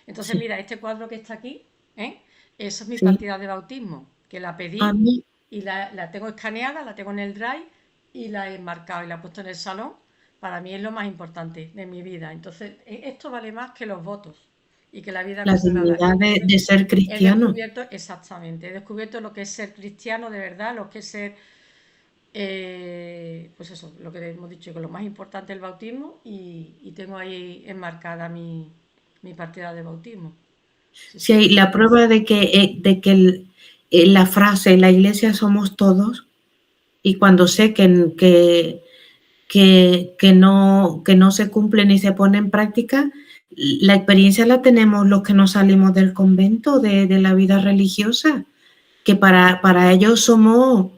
Entonces, sí, mira, este cuadro que está aquí, ¿eh? Eso es mi sí. partida de bautismo, que la A pedí mí, y la tengo escaneada, la tengo en el drive y la he marcado y la he puesto en el salón. Para mí es lo más importante de mi vida. Entonces, esto vale más que los votos y que la vida la consagrada. Y dignidad entonces de ser he cristiano. descubierto, exactamente, he descubierto lo que es ser cristiano de verdad, lo que es ser, pues eso, lo que hemos dicho, que lo más importante es el bautismo y tengo ahí enmarcada mi partida de bautismo. Sí, Si sí. hay la prueba de que la frase, la iglesia somos todos, y cuando sé que no se cumple ni se pone en práctica, la experiencia la tenemos los que no salimos del convento, de la vida religiosa, que para ellos somos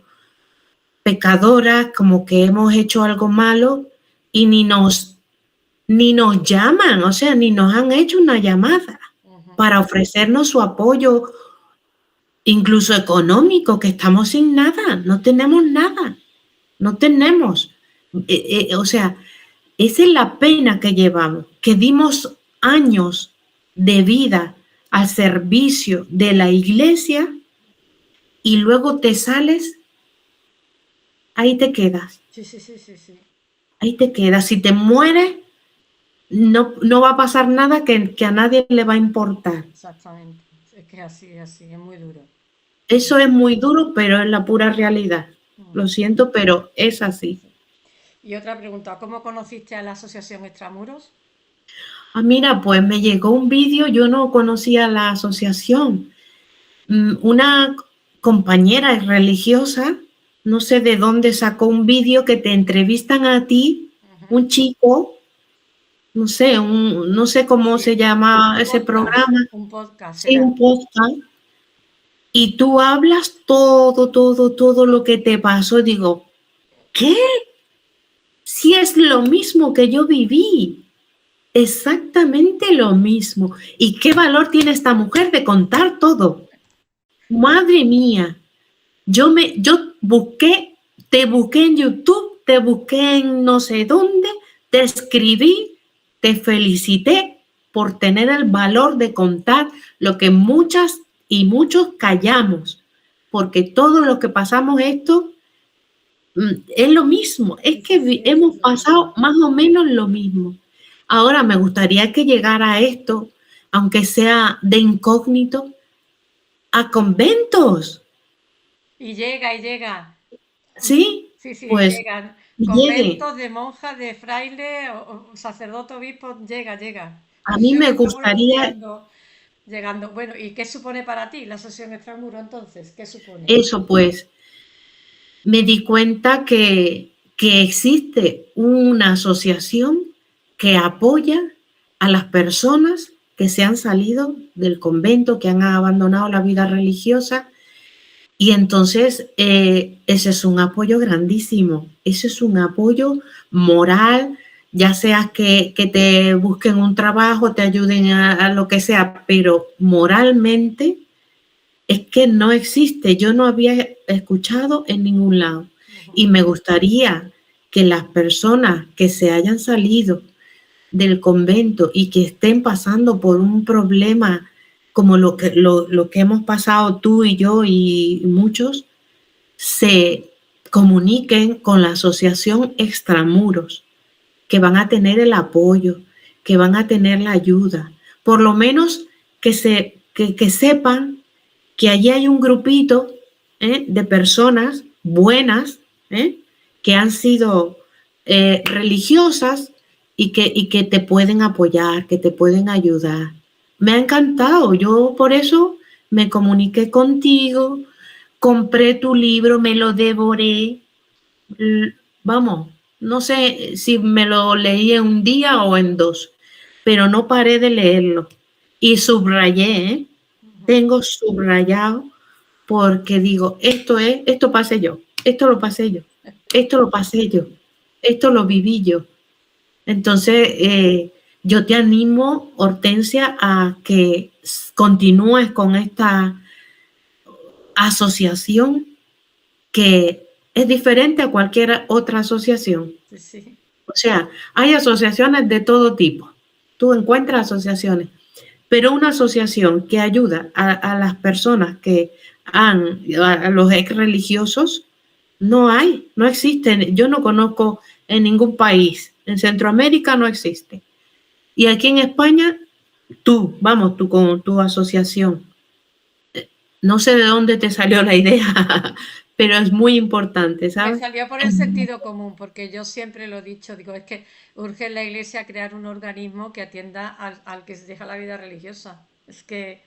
pecadoras, como que hemos hecho algo malo y ni nos llaman, o sea, ni nos han hecho una llamada Ujú. para ofrecernos su apoyo, incluso económico, que estamos sin nada, no tenemos nada, no tenemos. O sea, esa es la pena que llevamos, que dimos años de vida al servicio de la iglesia y luego te sales, ahí te quedas. Sí, sí, sí, sí, sí. Ahí te quedas. Si te mueres, no va a pasar nada que a nadie le va a importar. Exactamente. Es que es así, es muy duro. Eso es muy duro, pero es la pura realidad. Lo Ujú. siento, pero es así. Sí. Y otra pregunta, ¿cómo conociste a la Asociación Extramuros? Ah, mira, pues me llegó un vídeo, yo no conocía la asociación. Una compañera religiosa, no sé de dónde sacó un vídeo que te entrevistan a ti, Ujú. un chico, no sé cómo Sí, se llama ese podcast, programa, un podcast sí, será. un podcast, y tú hablas todo lo que te pasó. Digo, ¿qué? Si es lo mismo que yo viví, exactamente lo mismo. ¿Y qué valor tiene esta mujer de contar todo? Madre mía, yo busqué, te busqué en YouTube, te busqué en no sé dónde, te escribí, te felicité por tener el valor de contar lo que muchas y muchos callamos, porque todo lo que pasamos esto es lo mismo, Sí, es sí, que sí, eso hemos es lo pasado mismo. más o menos lo mismo. Ahora me gustaría que llegara esto, aunque sea de incógnito, a conventos, Y llega, y llega. ¿sí? Sí, sí, Pues llegan. llegue. Conventos de monjas, de frailes, o sacerdote, obispo, llega. A La mí asociación me extramuro está gustaría llegando. Bueno, ¿y qué supone para ti la asociación extramuro entonces? ¿Qué supone? eso, pues me di cuenta que existe una asociación que apoya a las personas que se han salido del convento, que han abandonado la vida religiosa. Y entonces ese es un apoyo grandísimo, ese es un apoyo moral, ya sea que te busquen un trabajo, te ayuden a lo que sea, pero moralmente es que no existe, yo no había escuchado en ningún lado. Ujú. Y me gustaría que las personas que se hayan salido del convento y que estén pasando por un problema como lo que hemos pasado tú y yo y muchos, se comuniquen con la asociación Extramuros, que van a tener el apoyo, que van a tener la ayuda, por lo menos que sepan que allí hay un grupito de personas buenas que han sido religiosas y que te pueden apoyar, que te pueden ayudar. Me ha encantado, yo por eso me comuniqué contigo, compré tu libro, me lo devoré, vamos, no sé si me lo leí en un día o en dos, pero no paré de leerlo. Y subrayé, Ujú. tengo subrayado porque digo, esto pasé yo, esto lo pasé yo, esto lo pasé yo, esto lo viví yo. Entonces, yo te animo, Hortensia, a que continúes con esta asociación que es diferente a cualquier otra asociación. Sí, sí. O sea, hay asociaciones de todo tipo. Tú encuentras asociaciones, pero una asociación que ayuda a las personas a los ex religiosos, no hay, no existen. Yo no conozco en ningún país. En Centroamérica no existe. Y aquí en España, tú con tu asociación. No sé de dónde te salió la idea, pero es muy importante, Me ¿sabes? salió por el sentido común, porque yo siempre lo he dicho, digo, es que urge en la Iglesia crear un organismo que atienda al que se deja la vida religiosa. Es que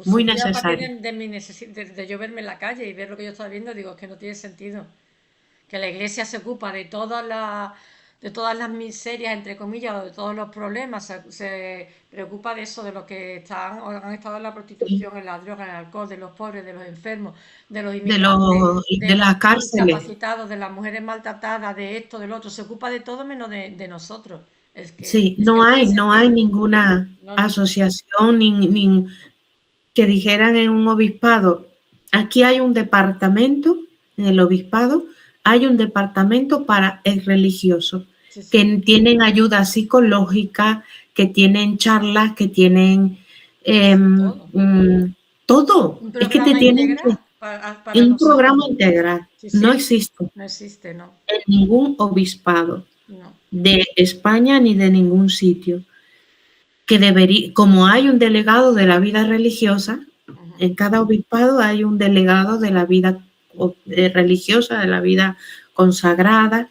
Muy surgió a partir necesario. de mi de yo verme en la calle y ver lo que yo estaba viendo, digo, es que no tiene sentido. Que la Iglesia se ocupa de todas las miserias, entre comillas, o de todos los problemas, se preocupa de eso, de los que han estado en la Sí. prostitución, en la droga, en el alcohol, de los pobres, de los enfermos, de los De, inmigrantes, de de los las cárceles. discapacitados, de las mujeres maltratadas, de esto, del otro, se ocupa de todo menos de nosotros. Sí, Es que no tiene no hay sentido. ninguna No, no. asociación ni que dijeran en un obispado, aquí hay un departamento, en el obispado, hay un departamento para el religioso, Sí, sí. que tienen ayuda psicológica, que tienen charlas, que tienen Sí, sí, eh, todo. todo. Un Es que te programa tienen que, integral. para Un nosotros. programa integral Sí, sí, no existe no existe, no. en ningún obispado No. de España ni de ningún sitio. Que debería, como hay un delegado de la vida religiosa, en cada obispado hay un delegado de la vida religiosa, de la vida consagrada,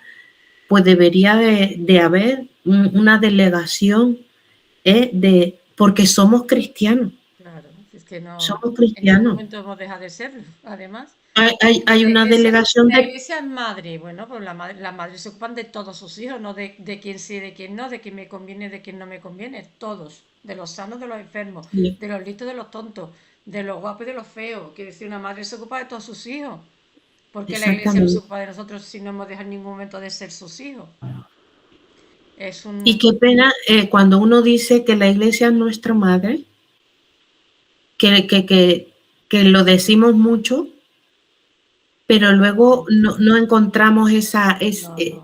pues debería de haber una delegación porque somos cristianos. Claro, es que no, Somos en ningún cristianos. momento hemos dejado de serlo, además. Hay una delegación La de... iglesia es madre, bueno, pues las madres se ocupan de todos sus hijos, no de quién sí, de quién no, de quién me conviene, de quién no me conviene, todos, de los sanos, de los enfermos, de los listos, de los tontos, de los guapos y de los feos. Quiere decir, una madre se ocupa de todos sus hijos. ¿Por qué la iglesia no se Exactamente. ocupa de nosotros si no hemos dejado en ningún momento de ser sus hijos? Es Y un... qué pena cuando uno dice que la iglesia es nuestra madre, que lo decimos mucho, pero luego no encontramos No, no,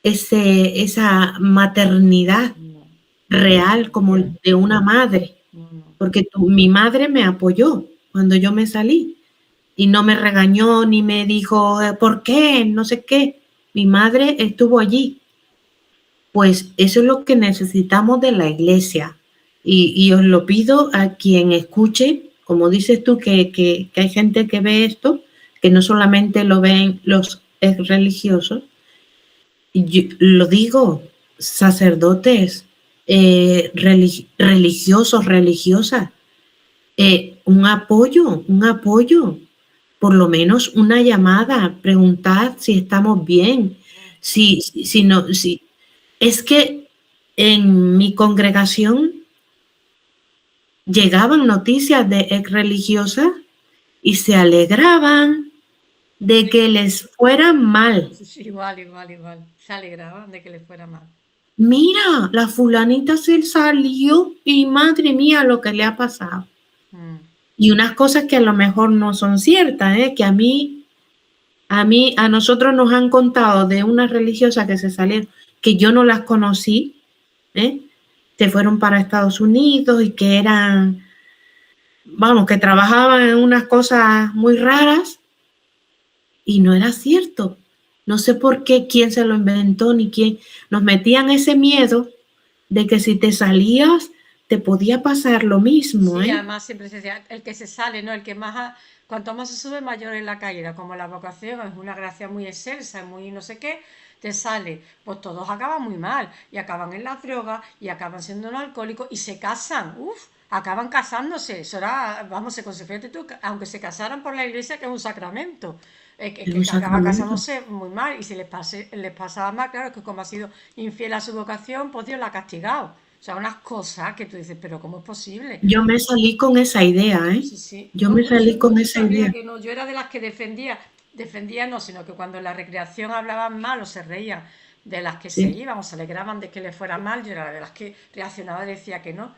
esa maternidad no, real como de una madre. no, no. Porque mi madre me apoyó cuando yo me salí y no me regañó ni me dijo, ¿por qué? No sé qué. Mi madre estuvo allí. Pues eso es lo que necesitamos de la iglesia. Y os lo pido a quien escuche, como dices tú, que hay gente que ve esto, que no solamente lo ven los religiosos. Yo lo digo, sacerdotes, religiosos, religiosas, un apoyo, por lo menos una llamada, preguntar si estamos bien, si no, si es que en mi congregación llegaban noticias de ex religiosas y se alegraban de que les fuera mal. Sí, igual, igual, igual. Se alegraban de que les fuera mal. Mira, la fulanita se salió y madre mía lo que le ha pasado. Mm. Y unas cosas que a lo mejor no son ciertas, que a nosotros nos han contado de unas religiosas que se salieron, que yo no las conocí, se fueron para Estados Unidos y que eran, vamos, que trabajaban en unas cosas muy raras y no era cierto. No sé por qué, quién se lo inventó, ni quién. Nos metían ese miedo de que si te salías te podía pasar lo mismo, Sí, además siempre se decía, el que se sale, ¿no? El que más, cuanto más se sube, mayor es la caída. Como la vocación es una gracia muy excelsa, muy no sé qué, te sale. Pues todos acaban muy mal y acaban en las drogas y acaban siendo un alcohólicos y se casan. Uf, acaban casándose. Eso era, vamos, se fíjate tú, aunque se casaran por la iglesia, que es un sacramento. es un Que acaba sacramento. casándose muy mal y si les pasaba mal, claro, que como ha sido infiel a su vocación, pues Dios la ha castigado. O sea, unas cosas que tú dices, pero ¿cómo es posible? Yo me salí con esa idea, Sí, sí. Yo me salí con Pues yo esa sabía idea. que no, yo era de las que defendía no, sino que cuando en la recreación hablaban mal o se reían de las que se Sí, iban o se alegraban de que les fuera mal, yo era de las que reaccionaba y decía que no.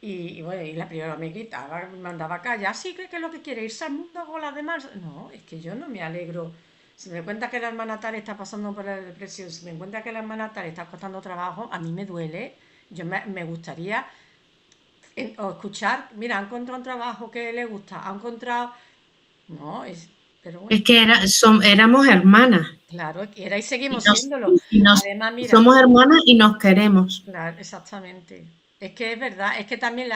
Y bueno, y la primera me gritaba, me mandaba a callar, sí, que es lo que quiere, irse al mundo con las demás. No, es que yo no me alegro. Si me cuenta que la hermana tal está pasando por la depresión, si me cuenta que la hermana tal está costando trabajo, a mí me duele. Me gustaría o escuchar, mira, ha encontrado un trabajo que le gusta, ha encontrado... No, pero bueno, es que éramos hermanas claro, era y y, seguimos siéndolo. Además, y mira, somos hermanas y nos queremos. claro, exactamente. Es que es verdad, es que también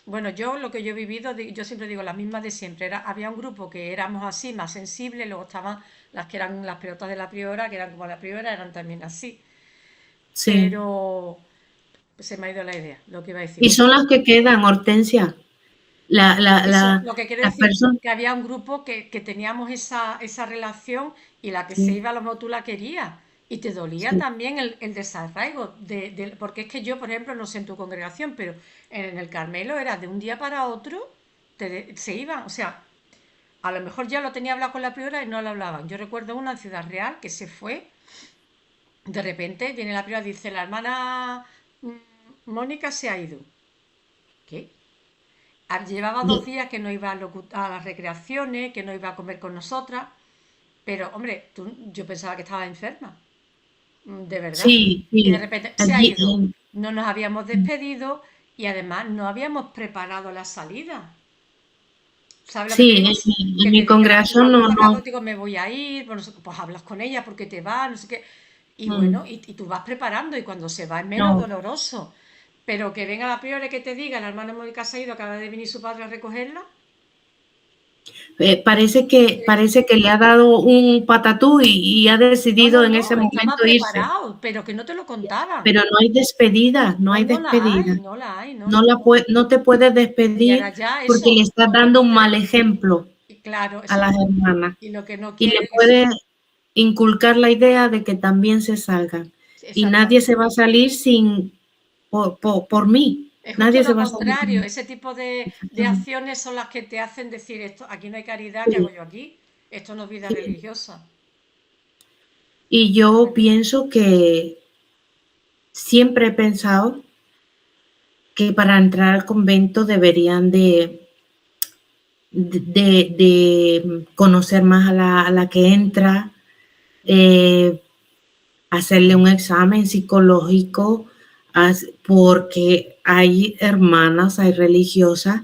bueno, yo lo que yo he vivido, yo siempre digo las mismas de siempre. Había un grupo que éramos así, más sensibles, luego estaban las que eran las pelotas de la priora, que eran como la priora, eran también así. Sí. Pero se me ha ido la idea, lo que iba a decir. Y Bueno, son las que quedan, Hortensia. eso, lo que quiero Las decir, personas. que había un grupo que teníamos esa relación y la que se Sí, iba a lo mejor tú la querías. Y te dolía sí, también el desarraigo, porque es que yo, por ejemplo, no sé en tu congregación, pero en el Carmelo era de un día para otro, se iban, o sea, a lo mejor ya lo tenía hablado con la priora y no lo hablaban. Yo recuerdo una en Ciudad Real que se fue, de repente viene la priora y dice, la hermana Mónica se ha ido. ¿Qué? Llevaba yo- 2 días que no iba a las recreaciones, que no iba a comer con nosotras, pero hombre, yo pensaba que estaba enferma, de verdad. sí, Y de sí. repente se ha Allí, ido. No nos habíamos despedido y además no habíamos preparado la salida. ¿Sabes lo que te Sí, digo? en Que te mi diga, congregación igual que no, te acabo, no. digo, me voy a ir, pues hablas con ella porque te va, no sé qué. Y bueno, Mm, y tú vas preparando y cuando se va es menos no. doloroso. Pero que venga la priora que te diga, la hermana Mónica se ha ido, acaba de venir su padre a recogerla. Parece que le ha dado un patatú y ha No, no, decidido en ese no, estaba momento irse. preparado, pero que no te lo contaban. Pero no hay despedida, no No, hay no la despedida. hay, no la hay, no, No, no, no. no te puedes Y ahora despedir ya porque le eso, estás con todo dando un poder, mal ejemplo y claro, a eso, las hermanas. y lo que no Y le quieren es puedes inculcar la idea de que también se salgan. Y nadie se exactamente. va a salir por mí. Es justo Nadie se lo va a salir por contrario, mí. ese tipo de Exactamente. acciones son las que te hacen decir esto, aquí no hay caridad, ¿qué hago Sí, yo aquí? Esto no es vida sí. religiosa. Y Pero yo bueno, pienso que siempre he pensado que para entrar al convento deberían de conocer más a la que entra, eh, hacerle un examen psicológico, porque hay hermanas, hay religiosas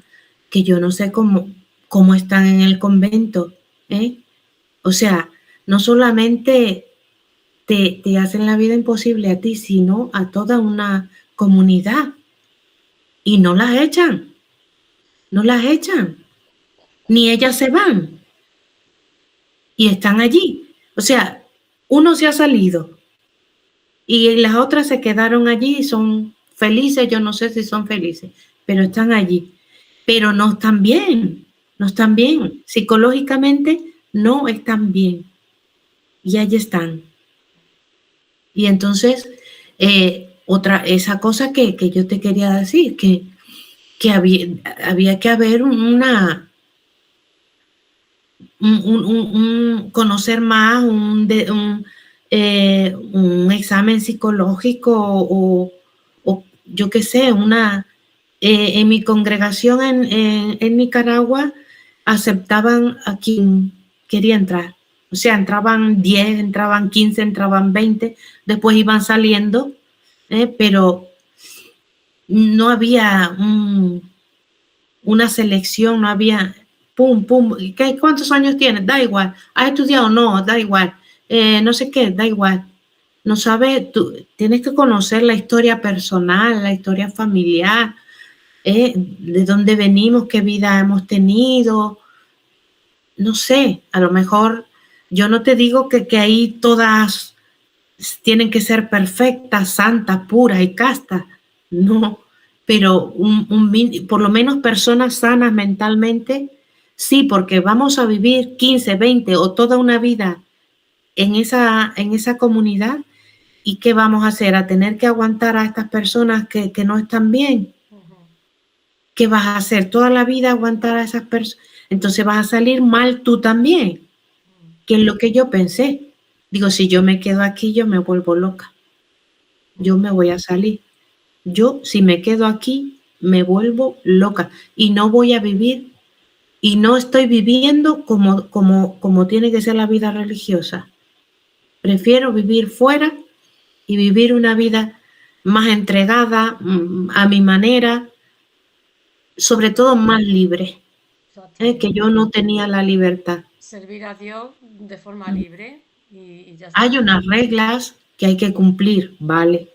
que yo no sé cómo están en el convento. ¿Eh? O sea, no solamente te hacen la vida imposible a ti, sino a toda una comunidad. Y no las echan, no las echan, ni ellas se van y están allí. O sea, uno se ha salido y las otras se quedaron allí y son felices, yo no sé si son felices, pero están allí. Pero no están bien, no están bien. Psicológicamente no están bien. Y allí están. Y entonces, esa cosa que yo te quería decir, que había que haber conocer más, un examen psicológico o yo qué sé, en mi congregación en Nicaragua aceptaban a quien quería entrar. O sea, entraban 10, entraban 15, entraban 20, después iban saliendo, pero no había una selección, no había pum, pum, ¿cuántos años tienes? Da igual. ¿Has estudiado? No, da igual. No sé qué, da igual. No sabes, tú tienes que conocer la historia personal, la historia familiar, de dónde venimos, qué vida hemos tenido. No sé, a lo mejor yo no te digo que ahí todas tienen que ser perfectas, santas, puras y castas. No, pero por lo menos personas sanas mentalmente, sí, porque vamos a vivir 15, 20 o toda una vida en esa comunidad. ¿Y qué vamos a hacer? ¿A tener que aguantar a estas personas que no están bien? ujú. ¿Qué vas a hacer? ¿Toda la vida aguantar a esas personas? Entonces vas a salir mal tú también, que es lo que yo pensé. Digo, si yo me quedo aquí, yo me vuelvo loca. Yo me voy a salir. Yo, si me quedo aquí, me vuelvo loca y no voy a vivir y no estoy viviendo como tiene que ser la vida religiosa. Prefiero vivir fuera y vivir una vida más entregada, a mi manera, sobre todo más libre, que yo Exactamente. no tenía la libertad. Servir a Dios de forma libre y ya está. Hay unas reglas que hay que cumplir, ¿vale?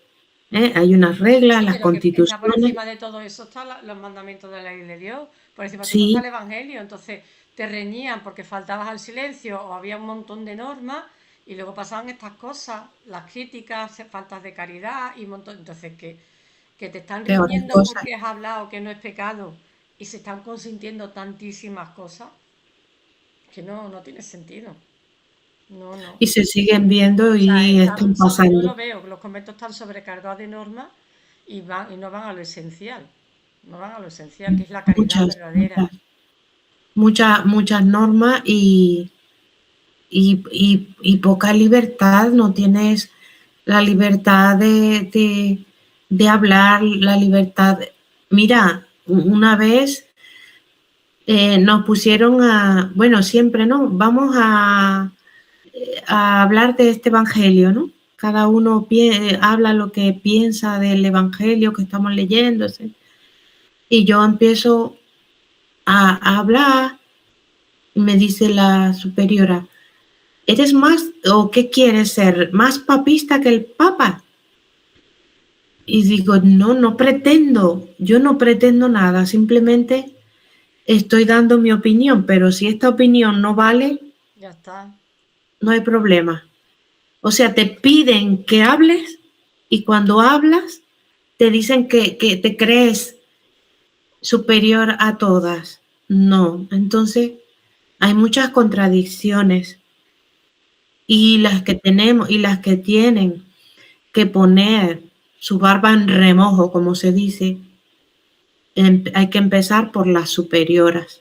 Hay unas reglas, Sí, las pero que está por constituciones, encima de todo eso están los mandamientos de la ley de Dios. Por encima de todo eso está el sí, Evangelio. Entonces te reñían porque faltabas al silencio o había un montón de normas y luego pasaban estas cosas, las críticas, faltas de caridad y un montón. Entonces que te están peores riñendo cosas. porque has hablado que no es pecado y se están consintiendo tantísimas cosas que no tiene sentido. No, no. Y se siguen viendo O sea, y están yo pasando lo veo, que los conventos están sobrecargados de normas y no van a lo esencial. No van a lo esencial, que es la caridad muchas, verdadera. muchas, muchas normas y poca libertad. No tienes la libertad de hablar, la libertad. Mira, una vez nos pusieron bueno, siempre, ¿no? Vamos a hablar de este evangelio, ¿no? Cada uno habla lo que piensa del evangelio que estamos leyendo, ¿sí? Y yo empiezo a hablar Me dice la superiora, ¿eres más o qué quieres ser? ¿Más papista que el Papa? Y digo, no, no pretendo, yo no pretendo nada, simplemente estoy dando mi opinión, pero si esta opinión no vale, Ya está. no hay problema. O sea, te piden que hables y cuando hablas te dicen que te crees superior a todas. No, entonces hay muchas contradicciones y las que tenemos y las que tienen que poner su barba en remojo, como se dice, hay que empezar por las superioras,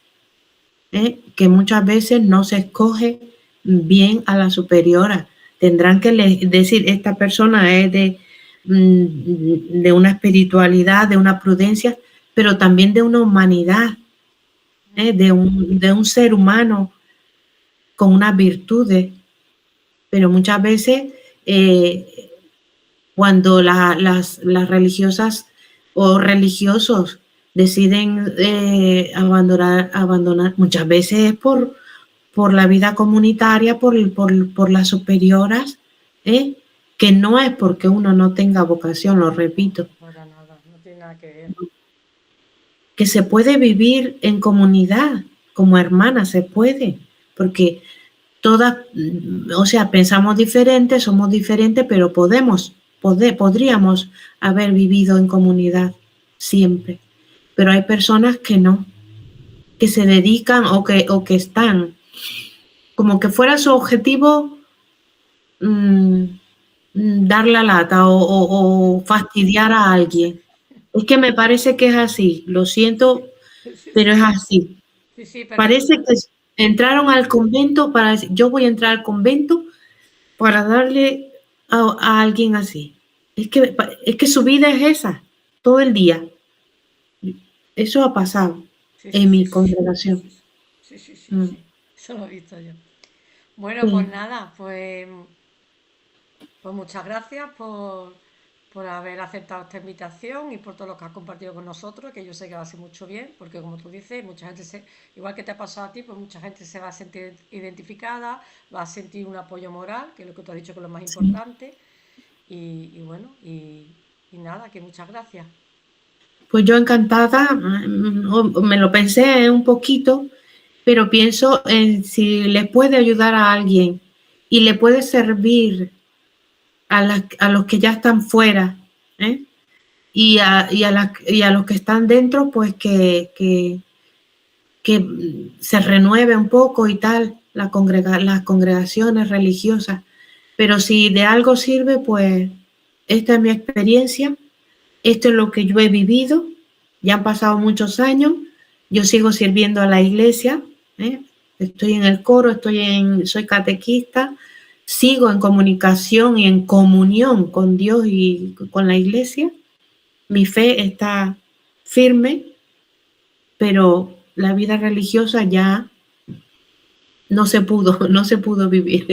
que muchas veces no se escoge bien a la superiora. Tendrán que decir, esta persona es de una espiritualidad, de una prudencia, pero también de una humanidad, de un ser humano con unas virtudes. Pero muchas veces cuando las religiosas o religiosos deciden abandonar, muchas veces es por la vida comunitaria, por las superioras, que no es porque uno no tenga vocación, lo repito. Para nada, no tiene nada que ver. Que se puede vivir en comunidad, como hermanas, se puede, porque todas, o sea, pensamos diferente, somos diferentes, pero podríamos haber vivido en comunidad siempre. Pero hay personas que no, que se dedican o que están, como que fuera su objetivo dar la lata o fastidiar a alguien. Es que me parece que es así, lo siento, Sí, pero sí, es así. sí, sí, pero Parece que entraron al convento para decir, yo voy a entrar al convento para darle a alguien así. Es que su vida es esa, todo el día. Eso ha pasado sí, sí, en sí, mi sí, congregación. sí, sí, sí, sí, Mm, sí, eso lo he visto yo. Bueno, pues sí. nada, pues muchas gracias por haber aceptado esta invitación y por todo lo que has compartido con nosotros, que yo sé que va a ser mucho bien, porque como tú dices, mucha gente igual que te ha pasado a ti, pues mucha gente se va a sentir identificada, va a sentir un apoyo moral, que es lo que tú has dicho que es lo más Sí. importante, y bueno, y nada, que muchas gracias. Pues yo encantada, me lo pensé un poquito, pero pienso en si le puede ayudar a alguien y le puede servir a los que ya están fuera, ¿eh? Y a los que están dentro, pues que se renueve un poco y tal, las congregaciones religiosas. Pero si de algo sirve, pues esta es mi experiencia, esto es lo que yo he vivido, ya han pasado muchos años, yo sigo sirviendo a la iglesia, ¿eh? Estoy en el coro, soy catequista, sigo en comunicación y en comunión con Dios y con la iglesia. Mi fe está firme, pero la vida religiosa ya no se pudo vivir.